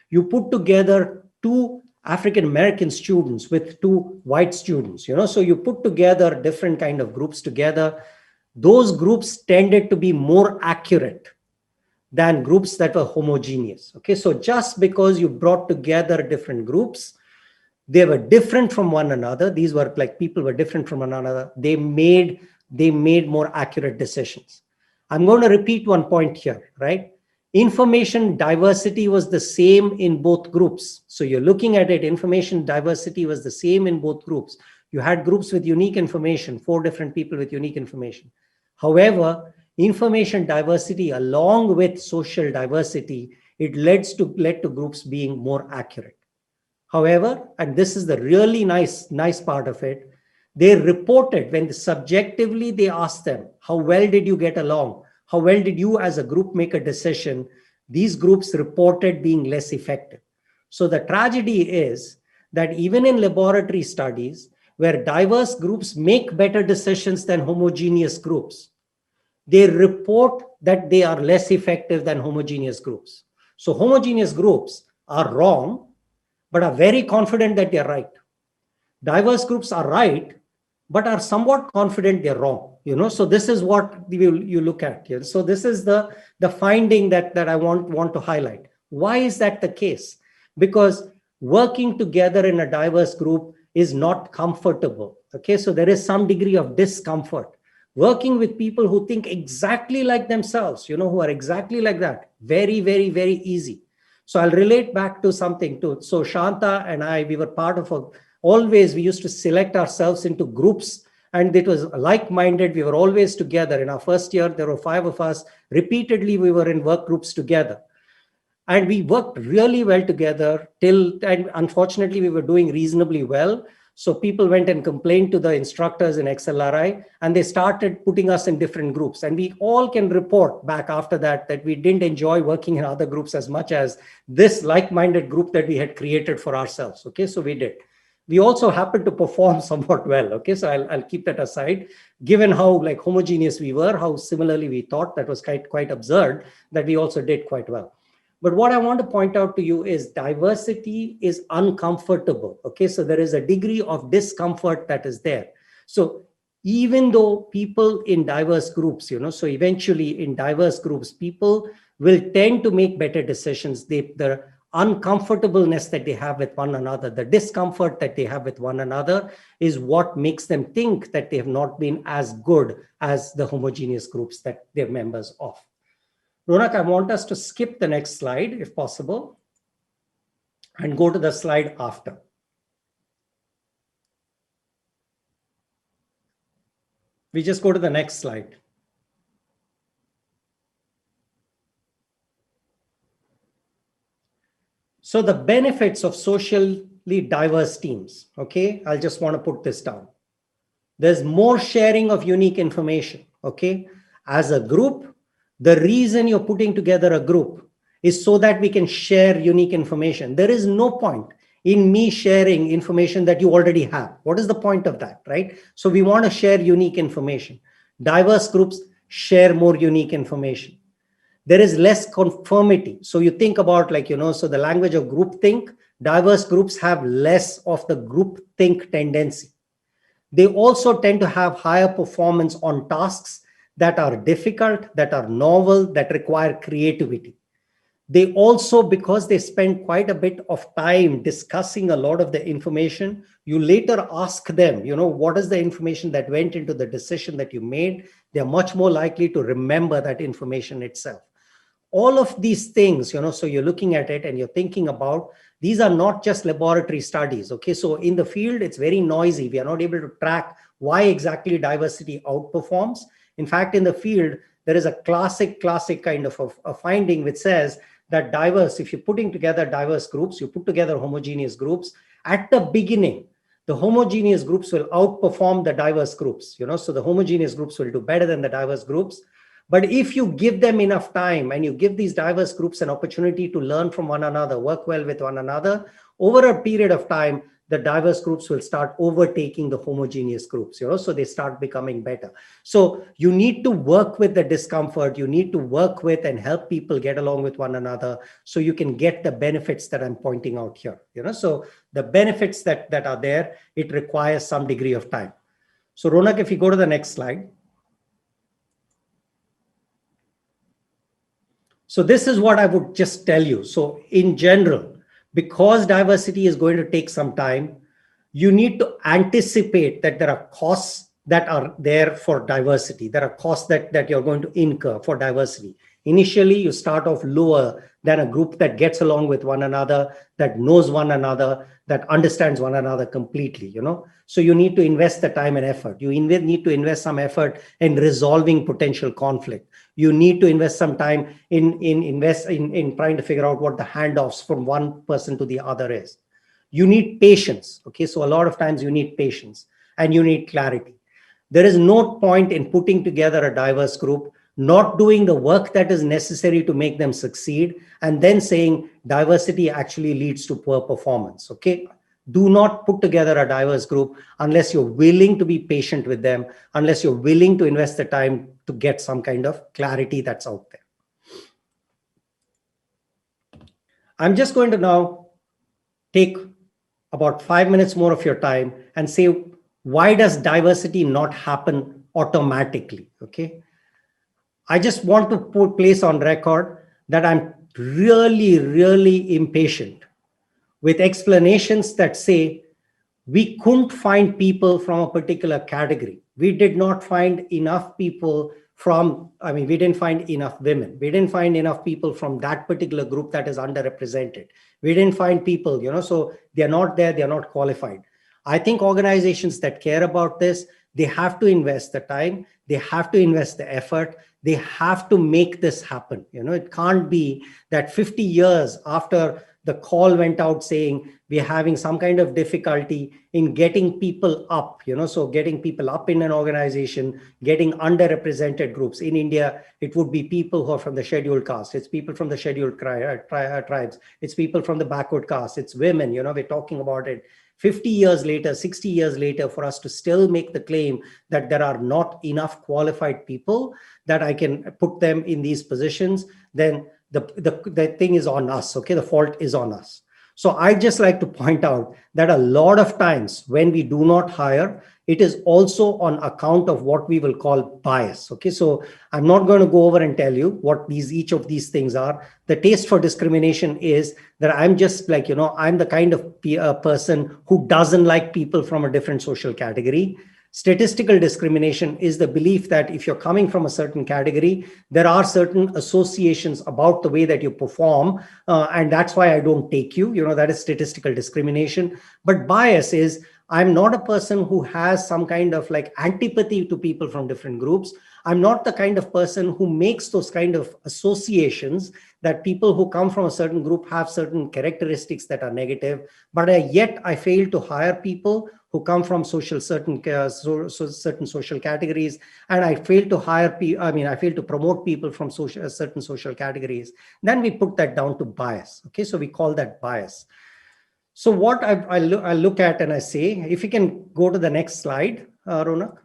You put together 2 African-American students with 2 white students, so you put together different kind of groups together. those groups tended to be more accurate than groups that were homogeneous. Okay, so just because you brought together different groups, they were different from one another. These were like people were different from one another. They made more accurate decisions. I'm going to repeat one point here, right? Information diversity was the same in both groups. So you're looking at it, information diversity was the same in both groups. You had groups with unique information, 4 different people with unique information. However, information diversity along with social diversity, it led to groups being more accurate. However, and this is the really nice part of it, they reported when subjectively they asked them, how well did you get along? How well did you as a group make a decision? These groups reported being less effective. So the tragedy is that even in laboratory studies, where diverse groups make better decisions than homogeneous groups, they report that they are less effective than homogeneous groups. So homogeneous groups are wrong, but are very confident that they're right. Diverse groups are right, but are somewhat confident they're wrong. So this is what you look at here. So this is the finding that I want to highlight. Why is that the case? Because working together in a diverse group is not comfortable. Okay, so there is some degree of discomfort. Working with people who think exactly like themselves, who are exactly like that, very, very, very easy. So I'll relate back to something too. So Shanta and I, we were part of we used to select ourselves into groups, and it was like-minded. We were always together. In our first year, there were 5 of us. Repeatedly, we were in work groups together. And we worked really well together and unfortunately, we were doing reasonably well. So people went and complained to the instructors in XLRI, and they started putting us in different groups. And we all can report back after that we didn't enjoy working in other groups as much as this like-minded group that we had created for ourselves. Okay, so we did. We also happened to perform somewhat well. Okay, so I'll keep that aside. Given how homogeneous we were, how similarly we thought, that was quite absurd that we also did quite well. But what I want to point out to you is diversity is uncomfortable. Okay, so there is a degree of discomfort that is there. So even though people in diverse groups, so eventually in diverse groups, people will tend to make better decisions. The uncomfortableness that they have with one another, the discomfort that they have with one another is what makes them think that they have not been as good as the homogeneous groups that they're members of. Ronak, I want us to skip the next slide if possible and go to the slide after. We just go to the next slide. So the benefits of socially diverse teams, okay? I'll just want to put this down. There's more sharing of unique information, okay? As a group, the reason you're putting together a group is so that we can share unique information. There is no point in me sharing information that you already have. What is the point of that, right? So we want to share unique information. Diverse groups share more unique information. There is less conformity. So you think about so the language of groupthink, diverse groups have less of the groupthink tendency. They also tend to have higher performance on tasks that are difficult, that are novel, that require creativity. They also, because they spend quite a bit of time discussing a lot of the information, you later ask them, what is the information that went into the decision that you made? They're much more likely to remember that information itself. All of these things, so you're looking at it and you're thinking about, these are not just laboratory studies, okay? So in the field, it's very noisy. We are not able to track why exactly diversity outperforms. In fact, in the field, there is a classic kind of a finding which says that if you're putting together diverse groups, you put together homogeneous groups, at the beginning, the homogeneous groups will outperform the diverse groups, so the homogeneous groups will do better than the diverse groups. But if you give them enough time and you give these diverse groups an opportunity to learn from one another, work well with one another, over a period of time, the diverse groups will start overtaking the homogeneous groups, so they start becoming better. So you need to work with the discomfort. You need to work with and help people get along with one another so you can get the benefits that I'm pointing out here. So the benefits that are there, it requires some degree of time. So Ronak, if you go to the next slide. So this is what I would just tell you. So in general, because diversity is going to take some time, you need to anticipate that there are costs that are there for diversity. There are costs that you're going to incur for diversity. Initially, you start off lower than a group that gets along with one another, that knows one another, that understands one another completely, you know. So you need to invest the time and effort. You need to invest some effort in resolving potential conflict. You need to invest some time in trying to figure out what the handoffs from one person to the other is. You need patience. Okay, so a lot of times you need patience and you need clarity. There is no point in putting together a diverse group, not doing the work that is necessary to make them succeed, and then saying diversity actually leads to poor performance. Okay, do not put together a diverse group unless you're willing to be patient with them, unless you're willing to invest the time to get some kind of clarity that's out there. I'm just going to now take about 5 minutes more of your time and say, why does diversity not happen automatically? Okay, I just want to place on record that I'm really impatient with explanations that say we couldn't find people from a particular category. We did not find enough people from, we didn't find enough women. We didn't find enough people from that particular group that is underrepresented. We didn't find people, you know, so they're not there, they're not qualified. I think organizations that care about this, they have to invest the time, they have to invest the effort, they have to make this happen. You know, it can't be that 50 years after the call went out saying we're having some kind of difficulty in getting people up, you know, so getting people up in an organization, getting underrepresented groups. In India, it would be people who are from the scheduled caste, it's people from the scheduled tribes, it's people from the backward caste, it's women, you know, we're talking about it. 50 years later, 60 years later, for us to still make the claim that there are not enough qualified people that I can put them in these positions, then the thing is on us, okay? The fault is on us. So I just like to point out that a lot of times when we do not hire, it is also on account of what we will call bias, okay? So I'm not going to go over and tell you what each of these things are. The taste for discrimination is that I'm just like, you know, I'm the kind of person who doesn't like people from a different social category. Statistical discrimination is the belief that if you're coming from a certain category, there are certain associations about the way that you perform, and that's why I don't take you. You know, that is statistical discrimination. But bias is, I'm not a person who has some kind of like antipathy to people from different groups. I'm not the kind of person who makes those kind of associations that people who come from a certain group have certain characteristics that are negative, but yet I fail to hire people who come from certain social categories, and I fail to hire I fail to promote people from certain social categories. Then we put that down to bias. Okay, so we call that bias. So what I look at and I say, if you can go to the next slide, Ronak.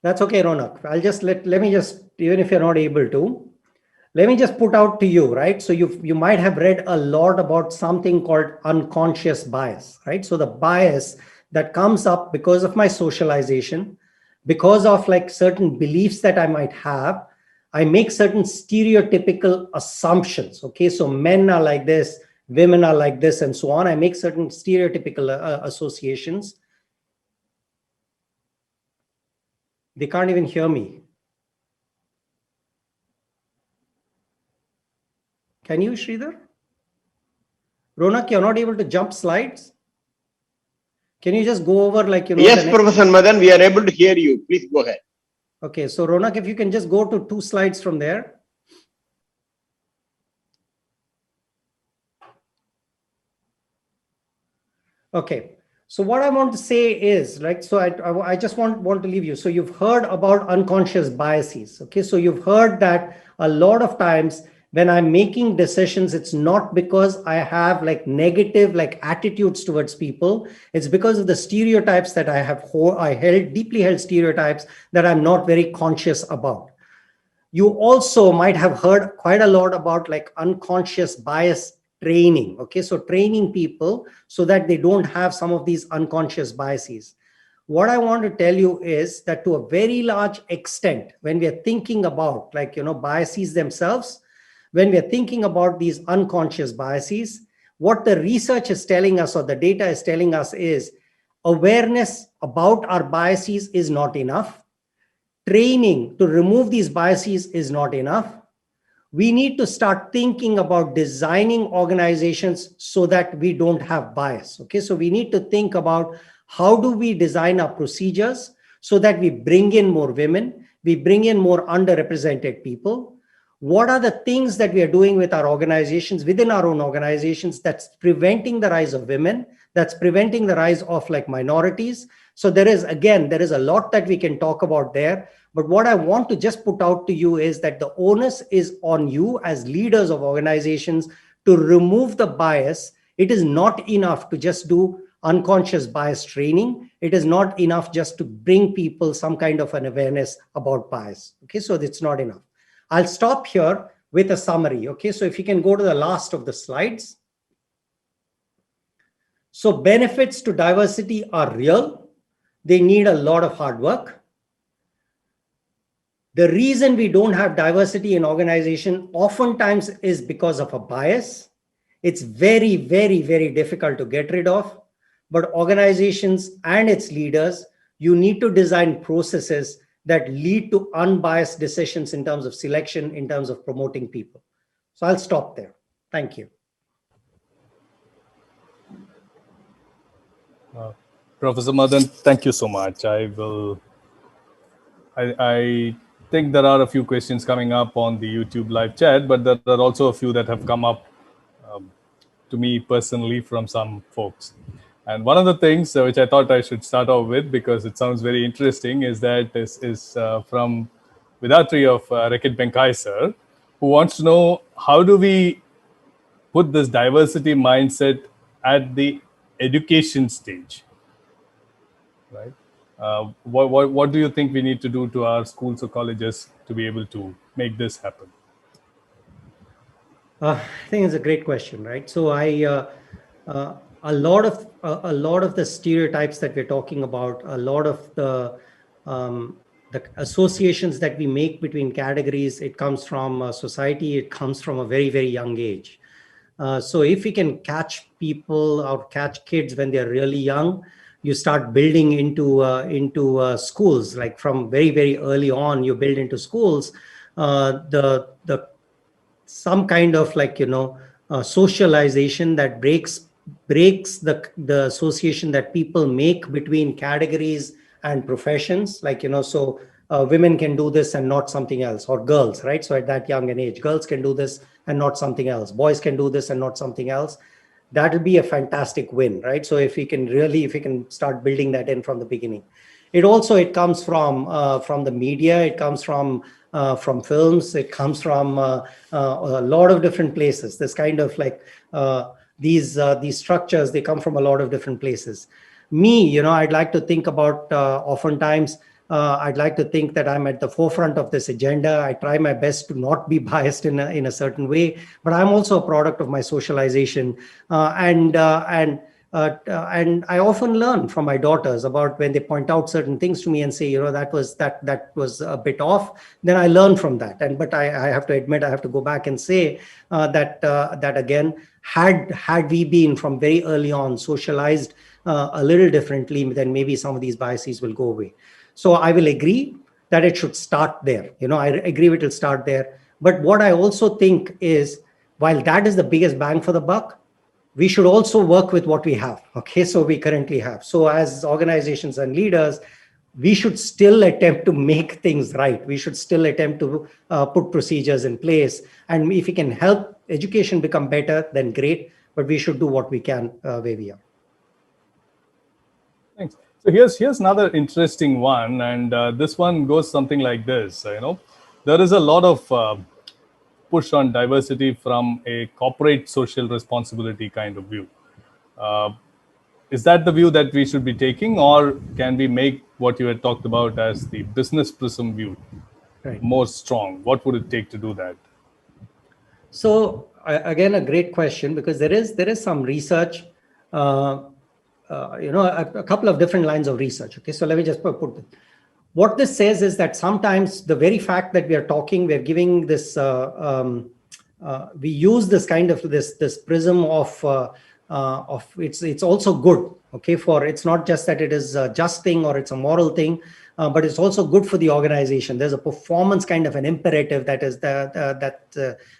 That's okay, Ronak. I'll just let me just, even if you're not able to, let me just put out to you, right? So you might have read a lot about something called unconscious bias, right? So the bias that comes up because of my socialization, because of like certain beliefs that I might have, I make certain stereotypical assumptions. Okay, so men are like this, women are like this, and so on. I make certain stereotypical associations. They can't even hear me. Can you, Sridhar? Ronak, you're not able to jump slides? Can you just go over like, you know? Yes, Professor Madan, we are able to hear you. Please go ahead. Okay, so Ronak, if you can just go to 2 slides from there. Okay. So what I want to say is, like, so I just want to leave you. So you've heard about unconscious biases. Okay, so you've heard that a lot of times when I'm making decisions, it's not because I have like negative like attitudes towards people. It's because of the stereotypes that I have deeply held stereotypes that I'm not very conscious about. You also might have heard quite a lot about like unconscious bias training. Okay, so training people so that they don't have some of these unconscious biases. What I want to tell you is that to a very large extent, when we are thinking about like, biases themselves, when we are thinking about these unconscious biases, what the research is telling us or the data is telling us is awareness about our biases is not enough. Training to remove these biases is not enough. We need to start thinking about designing organizations so that we don't have bias. Okay, so we need to think about how do we design our procedures so that we bring in more women, we bring in more underrepresented people. What are the things that we are doing with our organizations, within our own organizations, that's preventing the rise of women, that's preventing the rise of like minorities? So there is a lot that we can talk about there. But what I want to just put out to you is that the onus is on you as leaders of organizations to remove the bias. It is not enough to just do unconscious bias training. It is not enough just to bring people some kind of an awareness about bias. Okay, so it's not enough. I'll stop here with a summary. Okay, so if you can go to the last of the slides. So benefits to diversity are real. They need a lot of hard work. The reason we don't have diversity in organization oftentimes is because of a bias. It's very, very, very difficult to get rid of. But organizations and its leaders, you need to design processes that lead to unbiased decisions in terms of selection, in terms of promoting people. So I'll stop there. Thank you. Professor Madan, thank you so much. I think there are a few questions coming up on the YouTube live chat, but there are also a few that have come up to me personally from some folks. And one of the things which I thought I should start off with, because it sounds very interesting, is from Vidatri of Reckitt Benckiser, who wants to know, how do we put this diversity mindset at the education stage, right? What do you think we need to do to our schools or colleges to be able to make this happen? I think it's a great question, right? So a lot of the stereotypes that we're talking about, a lot of the associations that we make between categories, it comes from society, it comes from a very, very young age. So if we can catch people or catch kids when they're really young, you start building into schools, like from very, very early on, you build into schools, some kind of like, socialization that breaks the association that people make between categories and professions, like, so women can do this and not something else, or girls, right? So at that young an age, girls can do this and not something else, boys can do this and not something else. That will be a fantastic win, right? So if we can start building that in from the beginning. It comes from the media, it comes from films, it comes from a lot of different places. This kind of like these structures, they come from a lot of different places. I'd like to think about oftentimes, I'd like to think that I'm at the forefront of this agenda. I try my best to not be biased in a certain way, but I'm also a product of my socialization. And I often learn from my daughters about when they point out certain things to me and say, that was a bit off. Then I learn from that. But I have to admit, I have to go back and say that again, had we been from very early on socialized a little differently, then maybe some of these biases will go away. So I will agree that it should start there. I agree it will start there. But what I also think is, while that is the biggest bang for the buck, we should also work with what we have. Okay, so we currently have. So as organizations and leaders, we should still attempt to make things right. We should still attempt to put procedures in place. And if we can help education become better, then great. But we should do what we can where we are. Thanks. So here's another interesting one, and this one goes something like this. There is a lot of push on diversity from a corporate social responsibility kind of view. Is that the view that we should be taking, or can we make what you had talked about as the business prism view more strong? What would it take to do that? So again, a great question, because there is some research, a couple of different lines of research. Okay, so let me just put this. What this says is that sometimes the very fact that we are talking, we're giving this, we use this kind of this prism of it's also good. Okay, for it's not just that it is a just thing or it's a moral thing, but it's also good for the organization. There's a performance kind of an imperative that is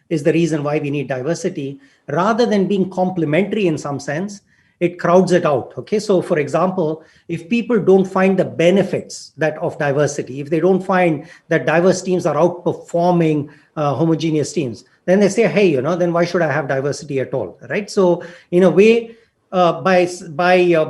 is the reason why we need diversity, rather than being complementary in some sense. It crowds it out. Okay, so for example, if people don't find the benefits of diversity, if they don't find that diverse teams are outperforming homogeneous teams, then they say, hey, then why should I have diversity at all, right? So in a way, by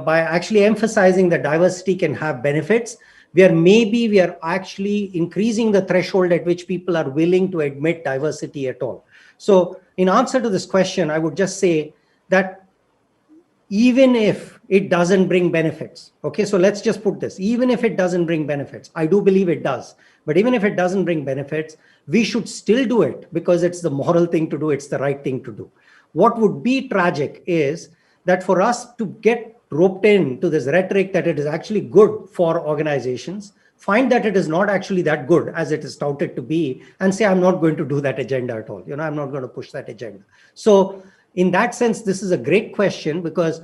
actually emphasizing that diversity can have benefits, we are actually increasing the threshold at which people are willing to admit diversity at all. So in answer to this question, I would just say that even if it doesn't bring benefits, okay, so let's just put this, even if it doesn't bring benefits, I do believe it does, but even if it doesn't bring benefits, we should still do it because it's the moral thing to do, it's the right thing to do. What would be tragic is that for us to get roped into this rhetoric that it is actually good for organizations, find that it is not actually that good as it is touted to be, and say, I'm not going to do that agenda at all. I'm not going to push that agenda. So in that sense, this is a great question, because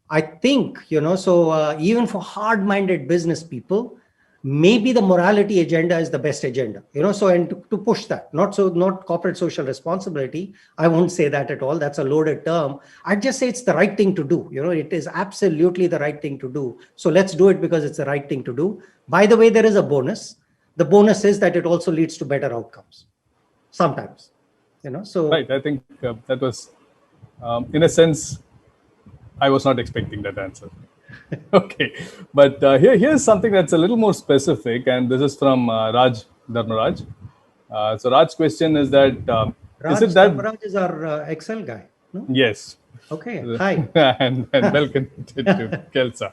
I think, even for hard-minded business people, maybe the morality agenda is the best agenda, so, and to push that, not corporate social responsibility. I won't say that at all. That's a loaded term. I'd just say it's the right thing to do. It is absolutely the right thing to do. So let's do it because it's the right thing to do. By the way, there is a bonus. The bonus is that it also leads to better outcomes sometimes, so. Right. I think that was, in a sense, I was not expecting that answer. Okay, but here's something that's a little more specific, and this is from Raj Dharmaraj. So Raj's question is that Raj is it that Dharmaraj is our Excel guy? No? Yes. Okay. Hi. and welcome to Kelsa,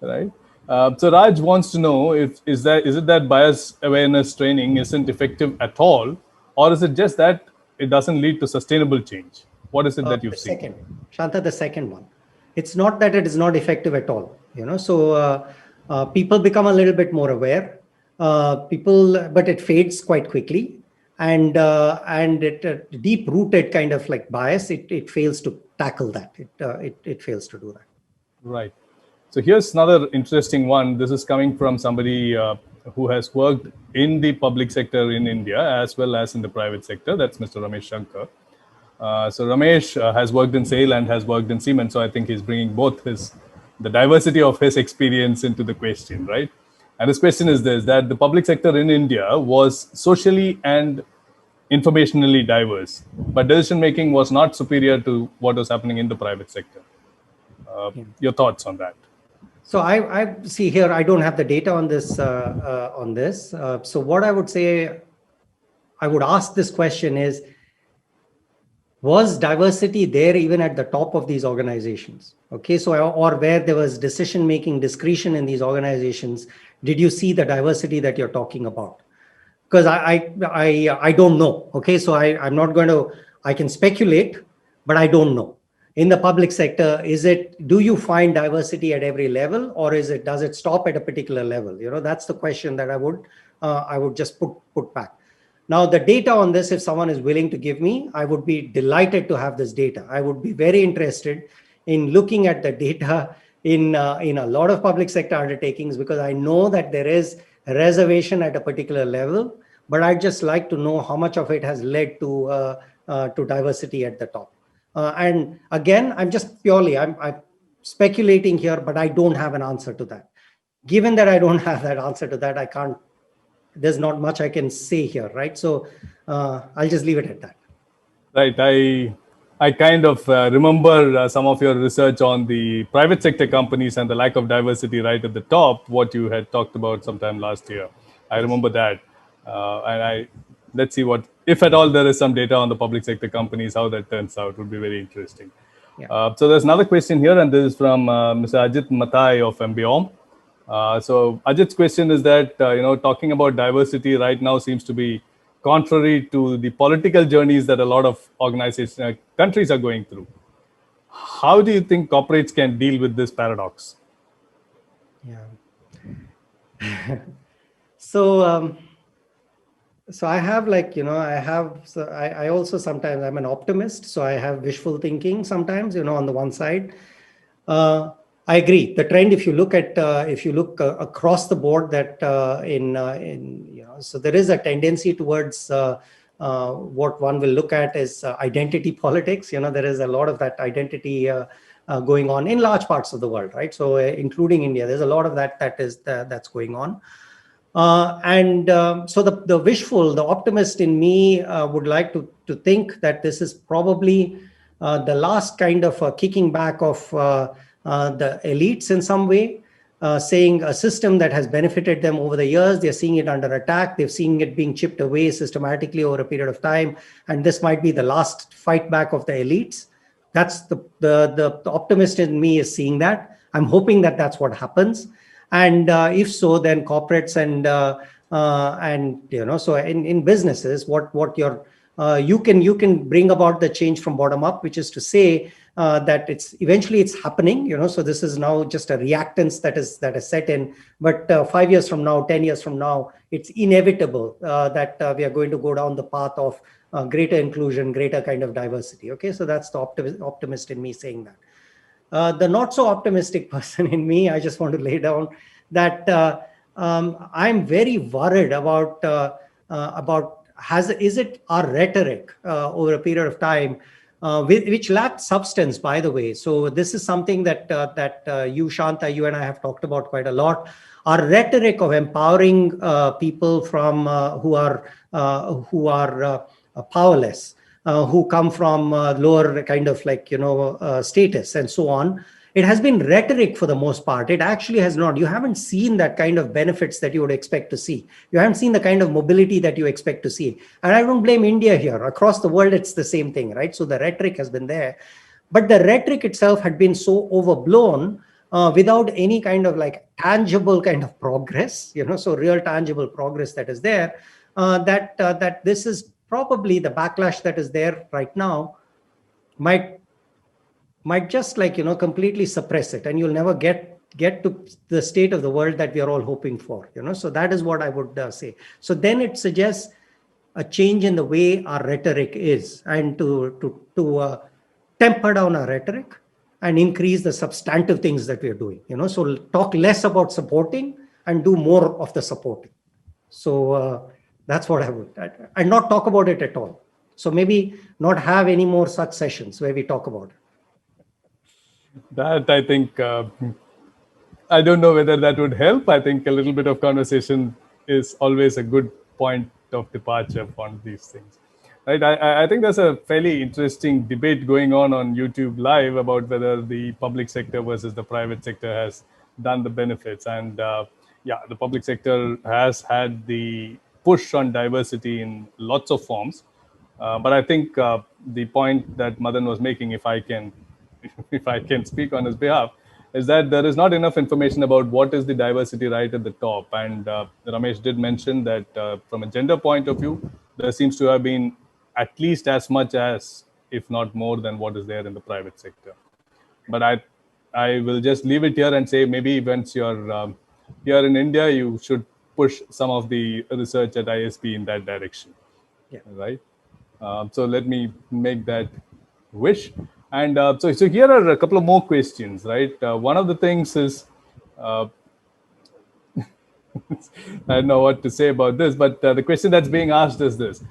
right? So Raj wants to know is it that bias awareness training isn't effective at all, or is it just that it doesn't lead to sustainable change? What is it that you've seen? Shanta, the second one. It's not that it is not effective at all. So people become a little bit more aware. But it fades quite quickly, and it deep-rooted kind of like bias. It fails to tackle that. It fails to do that. Right. So here's another interesting one. This is coming from somebody who has worked in the public sector in India as well as in the private sector. That's Mr. Ramesh Shankar. So Ramesh has worked in SAIL and has worked in Siemens. So I think he's bringing both the diversity of his experience into the question, right? And his question is this, that the public sector in India was socially and informationally diverse, but decision-making was not superior to what was happening in the private sector. Your thoughts on that? So I see here, I don't have the data on this. So what I would say, I would ask this question is, was diversity there even at the top of these organizations? Okay, so or where there was decision-making discretion in these organizations, did you see the diversity that you're talking about? Because I don't know. Okay, so I'm not going to, I can speculate, but I don't know. In the public sector, do you find diversity at every level, or does it stop at a particular level? That's the question that I would just put back. Now, the data on this, if someone is willing to give me, I would be delighted to have this data. I would be very interested in looking at the data in a lot of public sector undertakings, because I know that there is a reservation at a particular level, but I'd just like to know how much of it has led to diversity at the top. And again, I'm speculating here, but I don't have an answer to that. Given that I don't have that answer to that, there's not much I can say here, right? So I'll just leave it at that. Right. I kind of remember some of your research on the private sector companies and the lack of diversity right at the top, what you had talked about sometime last year. I remember that. And let's see what if at all there is some data on the public sector companies, how that turns out would be very interesting. Yeah. So there's another question here, and this is from Mr. Ajit Matai of MBOM. So Ajit's question is that, talking about diversity right now seems to be contrary to the political journeys that a lot of organizations, countries are going through. How do you think corporates can deal with this paradox? Yeah. So I have I also sometimes I'm an optimist, so I have wishful thinking sometimes, on the one side. I agree. The trend, if you look across the board, that so there is a tendency towards what one will look at is identity politics. There is a lot of that identity going on in large parts of the world, right? So including India, there's a lot of that's going on. So the optimist in me would like to think that this is probably the last kind of kicking back of the elites in some way, saying a system that has benefited them over the years, they're seeing it under attack, they're seeing it being chipped away systematically over a period of time, and this might be the last fight back of the elites. That's the optimist in me is seeing that. I'm hoping that that's what happens. And if so, then corporates and so in businesses, what you can bring about the change from bottom up, which is to say that it's happening. So this is now just a reactance that is set in. But 5 years from now, 10 years from now, it's inevitable that we are going to go down the path of greater inclusion, greater kind of diversity. Okay, so that's the optimist in me saying that. The not so optimistic person in me, I just want to lay down that I'm very worried about is it our rhetoric over a period of time, which lacked substance, by the way. So this is something that you, Shanta, you and I have talked about quite a lot. Our rhetoric of empowering people from who are powerless, who come from lower kind of status and so on. It has been rhetoric for the most part. It actually has not. You haven't seen that kind of benefits that you would expect to see. You haven't seen the kind of mobility that you expect to see. And I don't blame India here. Across the world, it's the same thing, right? So the rhetoric has been there. But the rhetoric itself had been so overblown without any kind of tangible kind of progress, so real tangible progress that is there, that this is probably the backlash that is there right now might just completely suppress it, and you'll never get to the state of the world that we are all hoping for. So that is what I would say. So then it suggests a change in the way our rhetoric is, and to temper down our rhetoric and increase the substantive things that we are doing. So talk less about supporting and do more of the supporting. So that's what I would, and not talk about it at all. So maybe not have any more such sessions where we talk about it. That, I think, I don't know whether that would help. I think a little bit of conversation is always a good point of departure on these things. Right? I think there's a fairly interesting debate going on YouTube Live about whether the public sector versus the private sector has done the benefits. And the public sector has had the push on diversity in lots of forms. But I think the point that Madan was making, if I can speak on his behalf, is that there is not enough information about what is the diversity right at the top. And Ramesh did mention that from a gender point of view, there seems to have been at least as much as, if not more than what is there in the private sector. But I will just leave it here and say maybe once you're here in India, you should push some of the research at ISB in that direction. Yeah. Right. So let me make that wish. And so here are a couple of more questions, right? One of the things is, I don't know what to say about this, but the question that's being asked is this.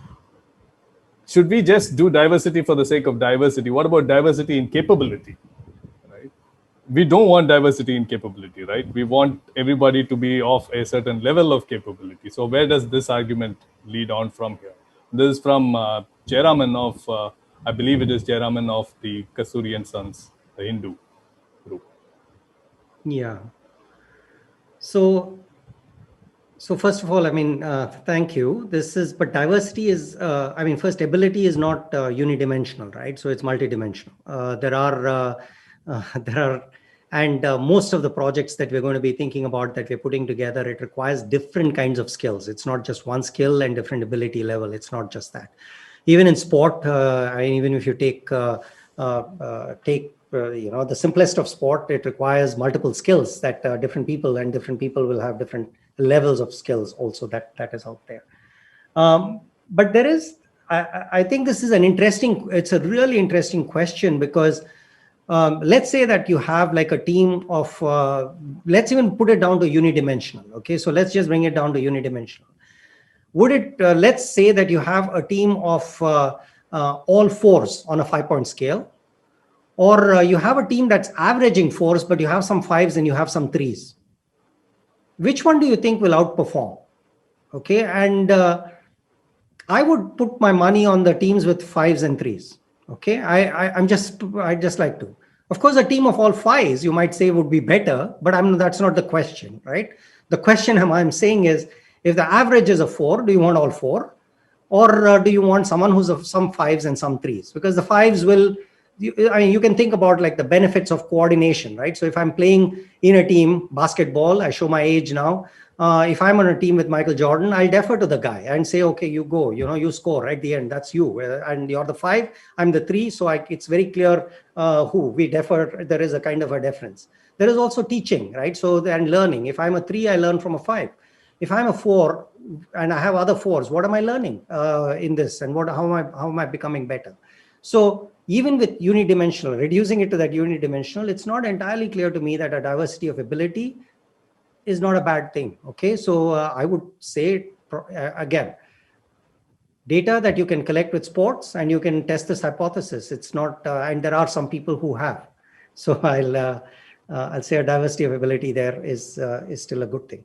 Should we just do diversity for the sake of diversity? What about diversity in capability? Right? We don't want diversity in capability, right? We want everybody to be of a certain level of capability. So where does this argument lead on from here? This is from Jayaraman of, I believe it is Jayaraman of the Kasturi and Sons, the Hindu group. Yeah. So So first of all, I mean, thank you. But diversity is, I mean, first, ability is not unidimensional, right? So it's multidimensional. And most of the projects that we're going to be thinking about that we're putting together, it requires different kinds of skills. It's not just one skill and different ability level. It's not just that. Even in sport, even if you take the simplest of sport, it requires multiple skills that different people will have different levels of skills also that is out there. But there is, I think this is it's a really interesting question because let's say that you have like a team of, let's even put it down to unidimensional. Okay, so let's just bring it down to unidimensional. Let's say that you have a team of all fours on a 5-point scale, or you have a team that's averaging fours, but you have some fives and you have some threes. Which one do you think will outperform? Okay, and I would put my money on the teams with fives and threes. Okay, I just like to. Of course, a team of all fives, you might say, would be better, but that's not the question, right? The question I'm saying is, if the average is a 4, do you want all 4? Or do you want someone who's of some fives and some threes? Because the fives will, you can think about like the benefits of coordination, right? So if I'm playing in a team, basketball, I show my age now. If I'm on a team with Michael Jordan, I'll defer to the guy and say, okay, you go, you score at the end, that's you. And you're the 5, I'm the 3. So it's very clear who we defer. There is a kind of a deference. There is also teaching, right? So, and learning. If I'm a 3, I learn from a 5. If I'm a 4 and I have other 4s, what am I learning in this? And how am I becoming better? So even with unidimensional, reducing it to that unidimensional, it's not entirely clear to me that a diversity of ability is not a bad thing. Okay, so I would say, again, data that you can collect with sports and you can test this hypothesis. It's not, and there are some people who have. So I'll say a diversity of ability there is still a good thing.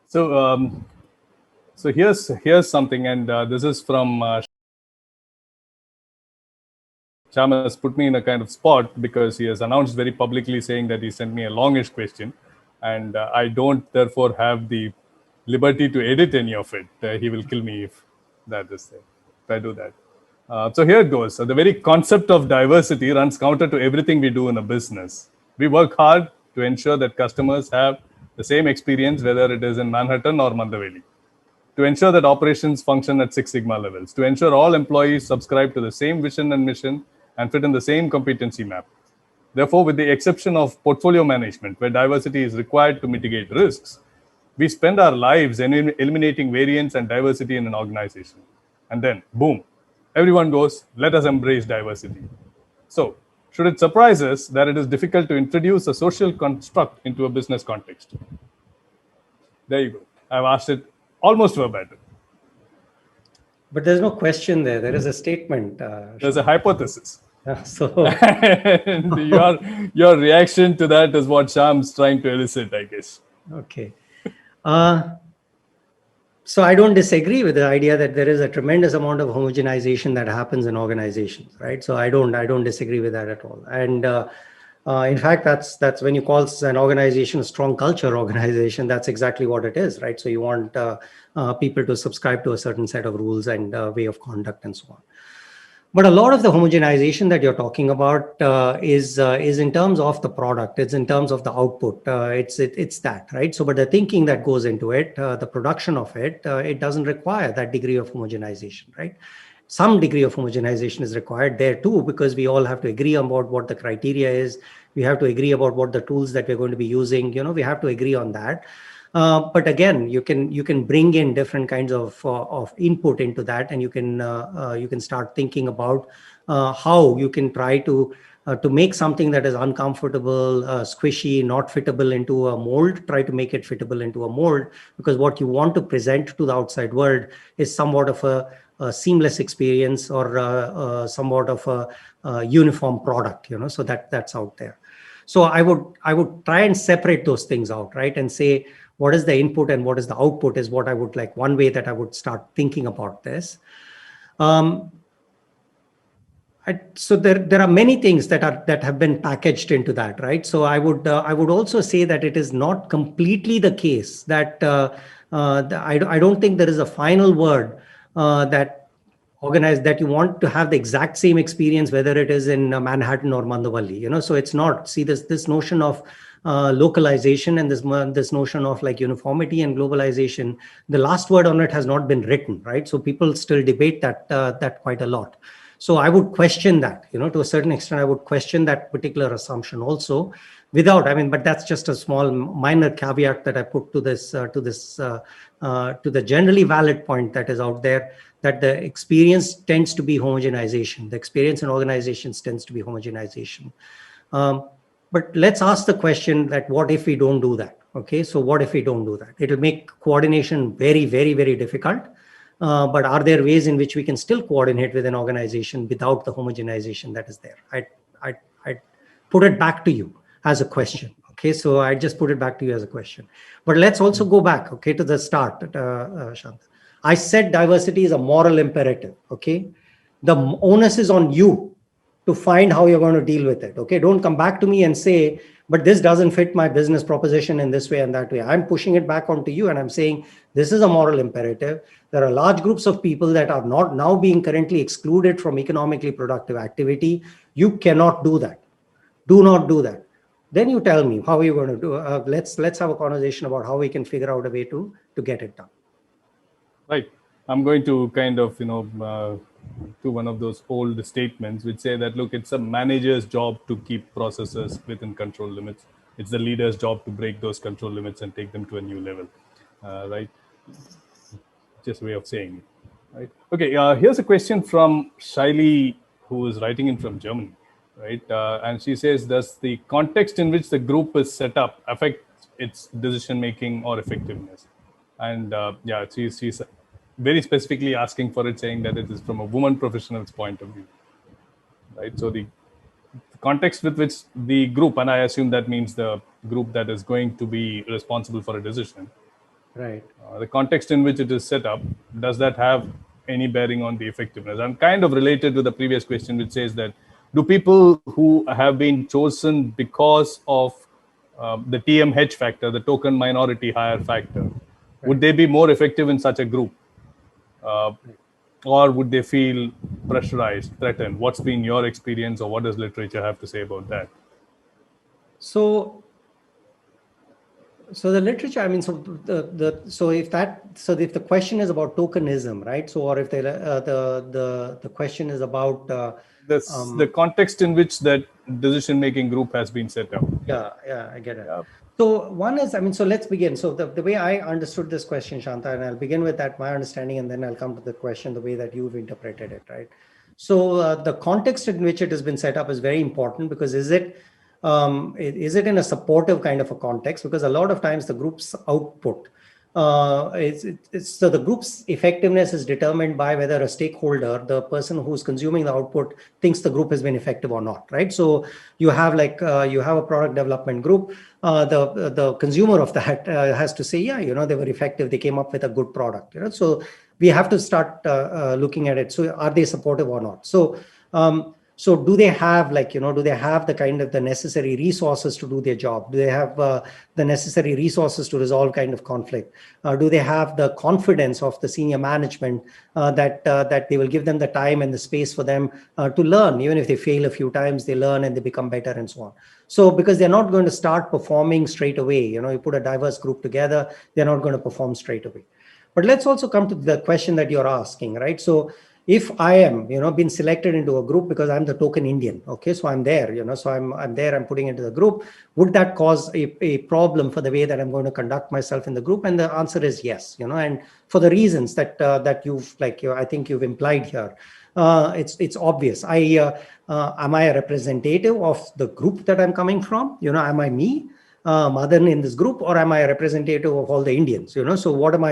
So, so here's something, and this is from Shyam has put me in a kind of spot because he has announced very publicly saying that he sent me a longish question, and I don't therefore have the liberty to edit any of it. He will kill me if that is there, if I do that. So here it goes. So the very concept of diversity runs counter to everything we do in a business. We work hard to ensure that customers have the same experience, whether it is in Manhattan or Mandaveli, to ensure that operations function at Six Sigma levels, to ensure all employees subscribe to the same vision and mission and fit in the same competency map. Therefore, with the exception of portfolio management, where diversity is required to mitigate risks, we spend our lives eliminating variance and diversity in an organization. And then, boom, everyone goes, let us embrace diversity. So, should it surprise us that it is difficult to introduce a social construct into a business context? There you go. I've asked it almost verbatim. But there's no question there. There is a statement. There's a hypothesis. So and your reaction to that is what Shyam's trying to elicit, I guess. Okay. So I don't disagree with the idea that there is a tremendous amount of homogenization that happens in organizations, right? So I don't disagree with that at all. And in fact, that's when you call an organization a strong culture organization, that's exactly what it is, right? So you want people to subscribe to a certain set of rules and way of conduct and so on. But a lot of the homogenization that you're talking about is in terms of the product. It's in terms of the output. It's that, right? So, but the thinking that goes into it, the production of it, it doesn't require that degree of homogenization, right? Some degree of homogenization is required there too, because we all have to agree about what the criteria is. We have to agree about what the tools that we're going to be using. We have to agree on that. But again, you can bring in different kinds of input into that, and you can start thinking about how you can try to make something that is uncomfortable, squishy, not fittable into a mold, try to make it fittable into a mold, because what you want to present to the outside world is somewhat of a seamless experience or somewhat of a uniform product, so that's out there. So I would try and separate those things out, right, and say, what is the input and what is the output is what I would like, one way that I would start thinking about this. So there are many things that have been packaged into that, right? So I would also say that it is not completely the case that I don't think there is a final word that organized that you want to have the exact same experience, whether it is in Manhattan or Mandavalli. So it's not. See, this notion of localization and this notion of like uniformity and globalization, the last word on it has not been written, right? So people still debate that quite a lot. So I would question that, to a certain extent. I would question that particular assumption also, but that's just a small minor caveat that I put to the generally valid point that is out there, that the experience tends to be homogenization. The experience in organizations tends to be homogenization. But let's ask the question that what if we don't do that? Okay, so what if we don't do that? It'll make coordination very, very, very difficult. But are there ways in which we can still coordinate with an organization without the homogenization that is there? I put it back to you as a question. Okay, so I just put it back to you as a question. But let's also go back, okay, to the start, Shanta. I said diversity is a moral imperative. Okay, the onus is on you to find how you're going to deal with it. Okay, don't come back to me and say, but this doesn't fit my business proposition in this way and that way. I'm pushing it back onto you and I'm saying this is a moral imperative. There are large groups of people that are not now being currently excluded from economically productive activity. You cannot do that. Do not do that. Then you tell me how are you going to do. Let's have a conversation about how we can figure out a way to get it done. Right. I'm going to kind of, to one of those old statements which say that, look, it's a manager's job to keep processes within control limits. It's the leader's job to break those control limits and take them to a new level, right? Just a way of saying it, right? Okay, here's a question from Shaili, who is writing in from Germany, right? And she says, does the context in which the group is set up affect its decision-making or effectiveness? And yeah, she's very specifically asking for it, saying that it is from a woman professional's point of view, right? So the context with which the group, and I assume that means the group that is going to be responsible for a decision, right? The context in which it is set up, does that have any bearing on the effectiveness? I'm kind of related to the previous question, which says that, do people who have been chosen because of the TMH factor, the token minority hire factor, would they be more effective in such a group? Or would they feel pressurized, threatened? What's been your experience, or what does literature have to say about that? So the literature, if the question is about tokenism, right? So, or if the question is about the context in which that decision-making group has been set up. Yeah, I get it. So one is, so let's begin. So the way I understood this question, Shanta, and I'll begin with that, my understanding, and then I'll come to the question, the way that you've interpreted it, right? So the context in which it has been set up is very important, because is it in a supportive kind of a context? Because a lot of times the group's output, so the group's effectiveness is determined by whether a stakeholder, the person who's consuming the output, thinks the group has been effective or not, right? So you have you have a product development group. The consumer of that has to say, yeah, they were effective. They came up with a good product. So we have to start looking at it. So are they supportive or not? So do they have the kind of the necessary resources to do their job? Do they have the necessary resources to resolve kind of conflict? Do they have the confidence of the senior management that they will give them the time and the space for them to learn? Even if they fail a few times, they learn and they become better and so on. So because they're not going to start performing straight away, you put a diverse group together, they're not going to perform straight away. But let's also come to the question that you're asking, right? So if I am, been selected into a group because I'm the token Indian, okay, so I'm there, so I'm there, I'm putting into the group, would that cause a problem for the way that I'm going to conduct myself in the group? And the answer is yes, and for the reasons that you've, I think you've implied here. It's obvious. Am I a representative of the group that I'm coming from? Am I me? Madan in this group, or am I a representative of all the Indians? So what am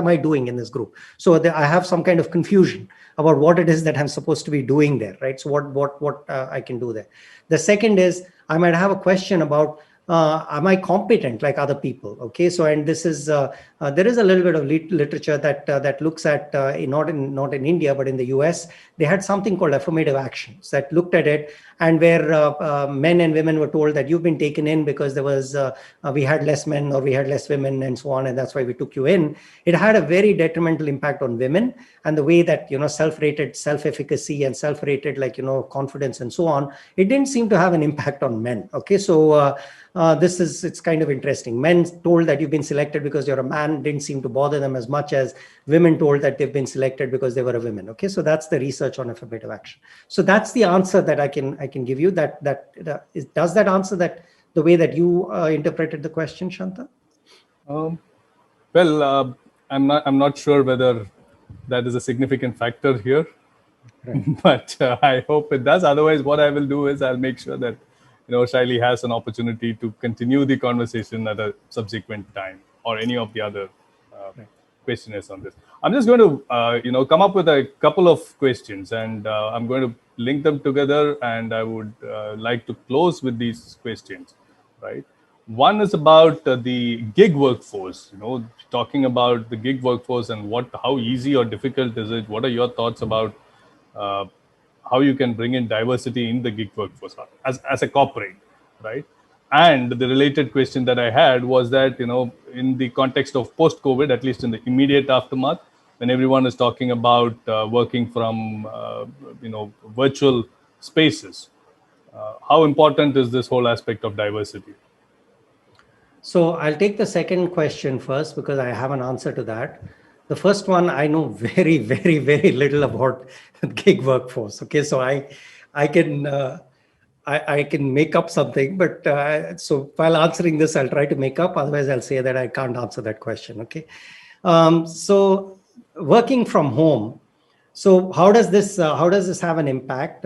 I doing in this group? So I have some kind of confusion about what it is that I'm supposed to be doing there, right? So what I can do there. The second is I might have a question about am I competent like other people? Okay, so and this is There is a little bit of literature that looks at not in India but in the US. They had something called affirmative actions that looked at it, and where men and women were told that you've been taken in because there was we had less men or we had less women and so on, and that's why we took you in. It had a very detrimental impact on women, and the way that self-rated self-efficacy and self-rated confidence and so on. It didn't seem to have an impact on men. Okay, so it's kind of interesting. Men told that you've been selected because you're a man didn't seem to bother them as much as women told that they've been selected because they were a woman. Okay, so that's the research on affirmative action. So that's the answer that I can give you. Does that answer that the way that you interpreted the question, Shanta? Well, I'm not sure whether that is a significant factor here, right. But I hope it does. Otherwise, what I will do is I'll make sure that Shaili has an opportunity to continue the conversation at a subsequent time, or any of the other questionnaires on this. I'm just going to come up with a couple of questions, and I'm going to link them together, and I would like to close with these questions, right? One is about the gig workforce, talking about the gig workforce and how easy or difficult is it? What are your thoughts about how you can bring in diversity in the gig workforce as a corporate, right? And the related question that I had was that, in the context of post-COVID, at least in the immediate aftermath, when everyone is talking about working from, virtual spaces, how important is this whole aspect of diversity? So I'll take the second question first because I have an answer to that. The first one, I know very, very, very little about gig workforce. Okay, so I can make up something, but so while answering this, I'll try to make up. Otherwise, I'll say that I can't answer that question. Okay, so working from home. So how does this have an impact?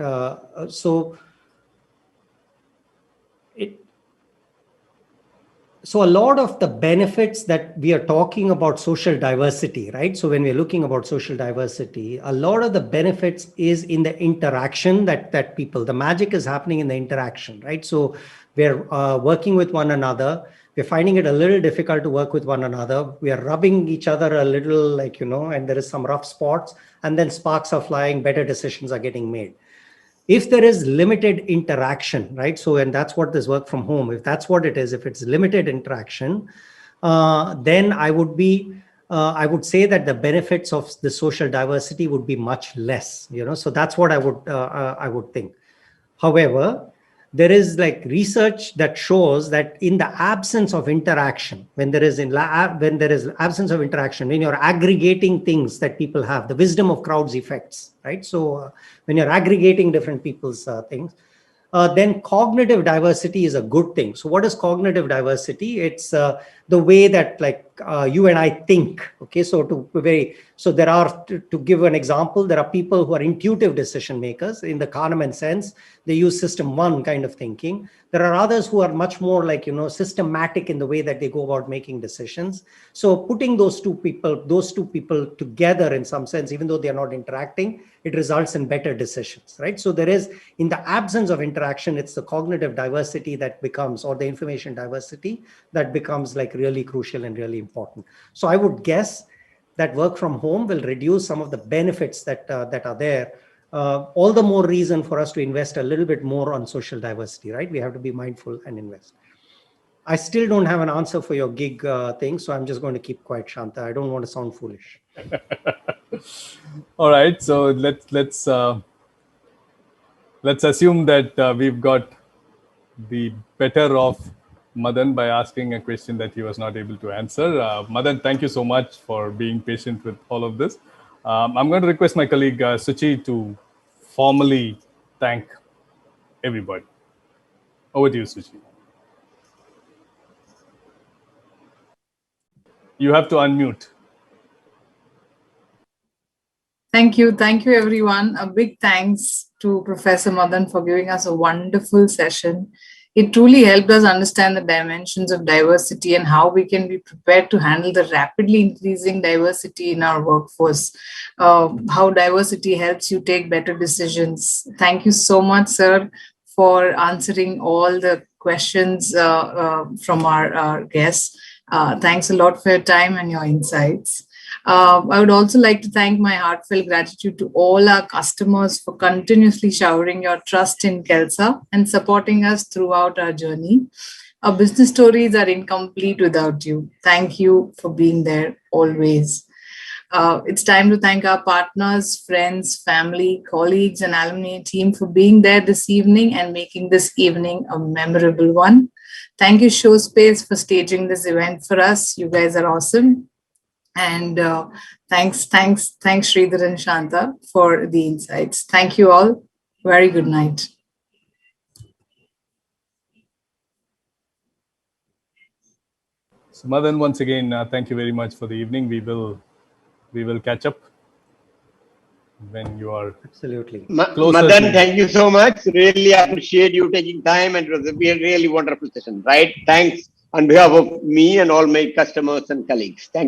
So a lot of the benefits that we are talking about social diversity, right? So when we're looking about social diversity, a lot of the benefits is in the interaction that people, the magic is happening in the interaction, right? So we're working with one another. We're finding it a little difficult to work with one another. We are rubbing each other a little, and there is some rough spots, and then sparks are flying, better decisions are getting made. If there is limited interaction, right? So, and that's what this work from home, if that's what it is, if it's limited interaction, then I would say that the benefits of the social diversity would be much less, so that's what I would think. However, there is research that shows that in the absence of interaction, when there is absence of interaction, when you're aggregating things that people have, the wisdom of crowds effects, right? So when you're aggregating different people's things, then cognitive diversity is a good thing. So what is cognitive diversity? It's the way that you and I think. Okay, so there are, to give an example, there are people who are intuitive decision makers in the Kahneman sense. They use system one kind of thinking. There are others who are much more systematic in the way that they go about making decisions. So putting those two people together in some sense, even though they are not interacting, it results in better decisions, right? So there is, in the absence of interaction, it's the cognitive diversity that becomes, or the information diversity that becomes really crucial and really important. So I would guess that work from home will reduce some of the benefits that are there. All the more reason for us to invest a little bit more on social diversity, right? We have to be mindful and invest. I still don't have an answer for your gig thing, so I'm just going to keep quiet, Shanta. I don't want to sound foolish. All right, so let's assume that we've got the better of Madan by asking a question that he was not able to answer. Madan, thank you so much for being patient with all of this. I'm going to request my colleague Suchi to formally thank everybody. Over to you, Suchi. You have to unmute. Thank you everyone. A big thanks to Professor Madan for giving us a wonderful session. It truly helped us understand the dimensions of diversity and how we can be prepared to handle the rapidly increasing diversity in our workforce, how diversity helps you take better decisions. Thank you so much, sir, for answering all the questions from our guests. Thanks a lot for your time and your insights. I would also like to thank my heartfelt gratitude to all our customers for continuously showering your trust in Kelsa and supporting us throughout our journey. Our business stories are incomplete without you. Thank you for being there always. It's time to thank our partners, friends, family, colleagues, and alumni team for being there this evening and making this evening a memorable one. Thank you, Showspace, for staging this event for us. You guys are awesome. And thanks, Sridhar and Shanta, for the insights. Thank you all. Very good night. So Madan, once again, thank you very much for the evening. We will catch up when you are absolutely closer. Madan, thank you so much. Really appreciate you taking time, and it was a really wonderful session. Right? Thanks on behalf of me and all my customers and colleagues. Thank you.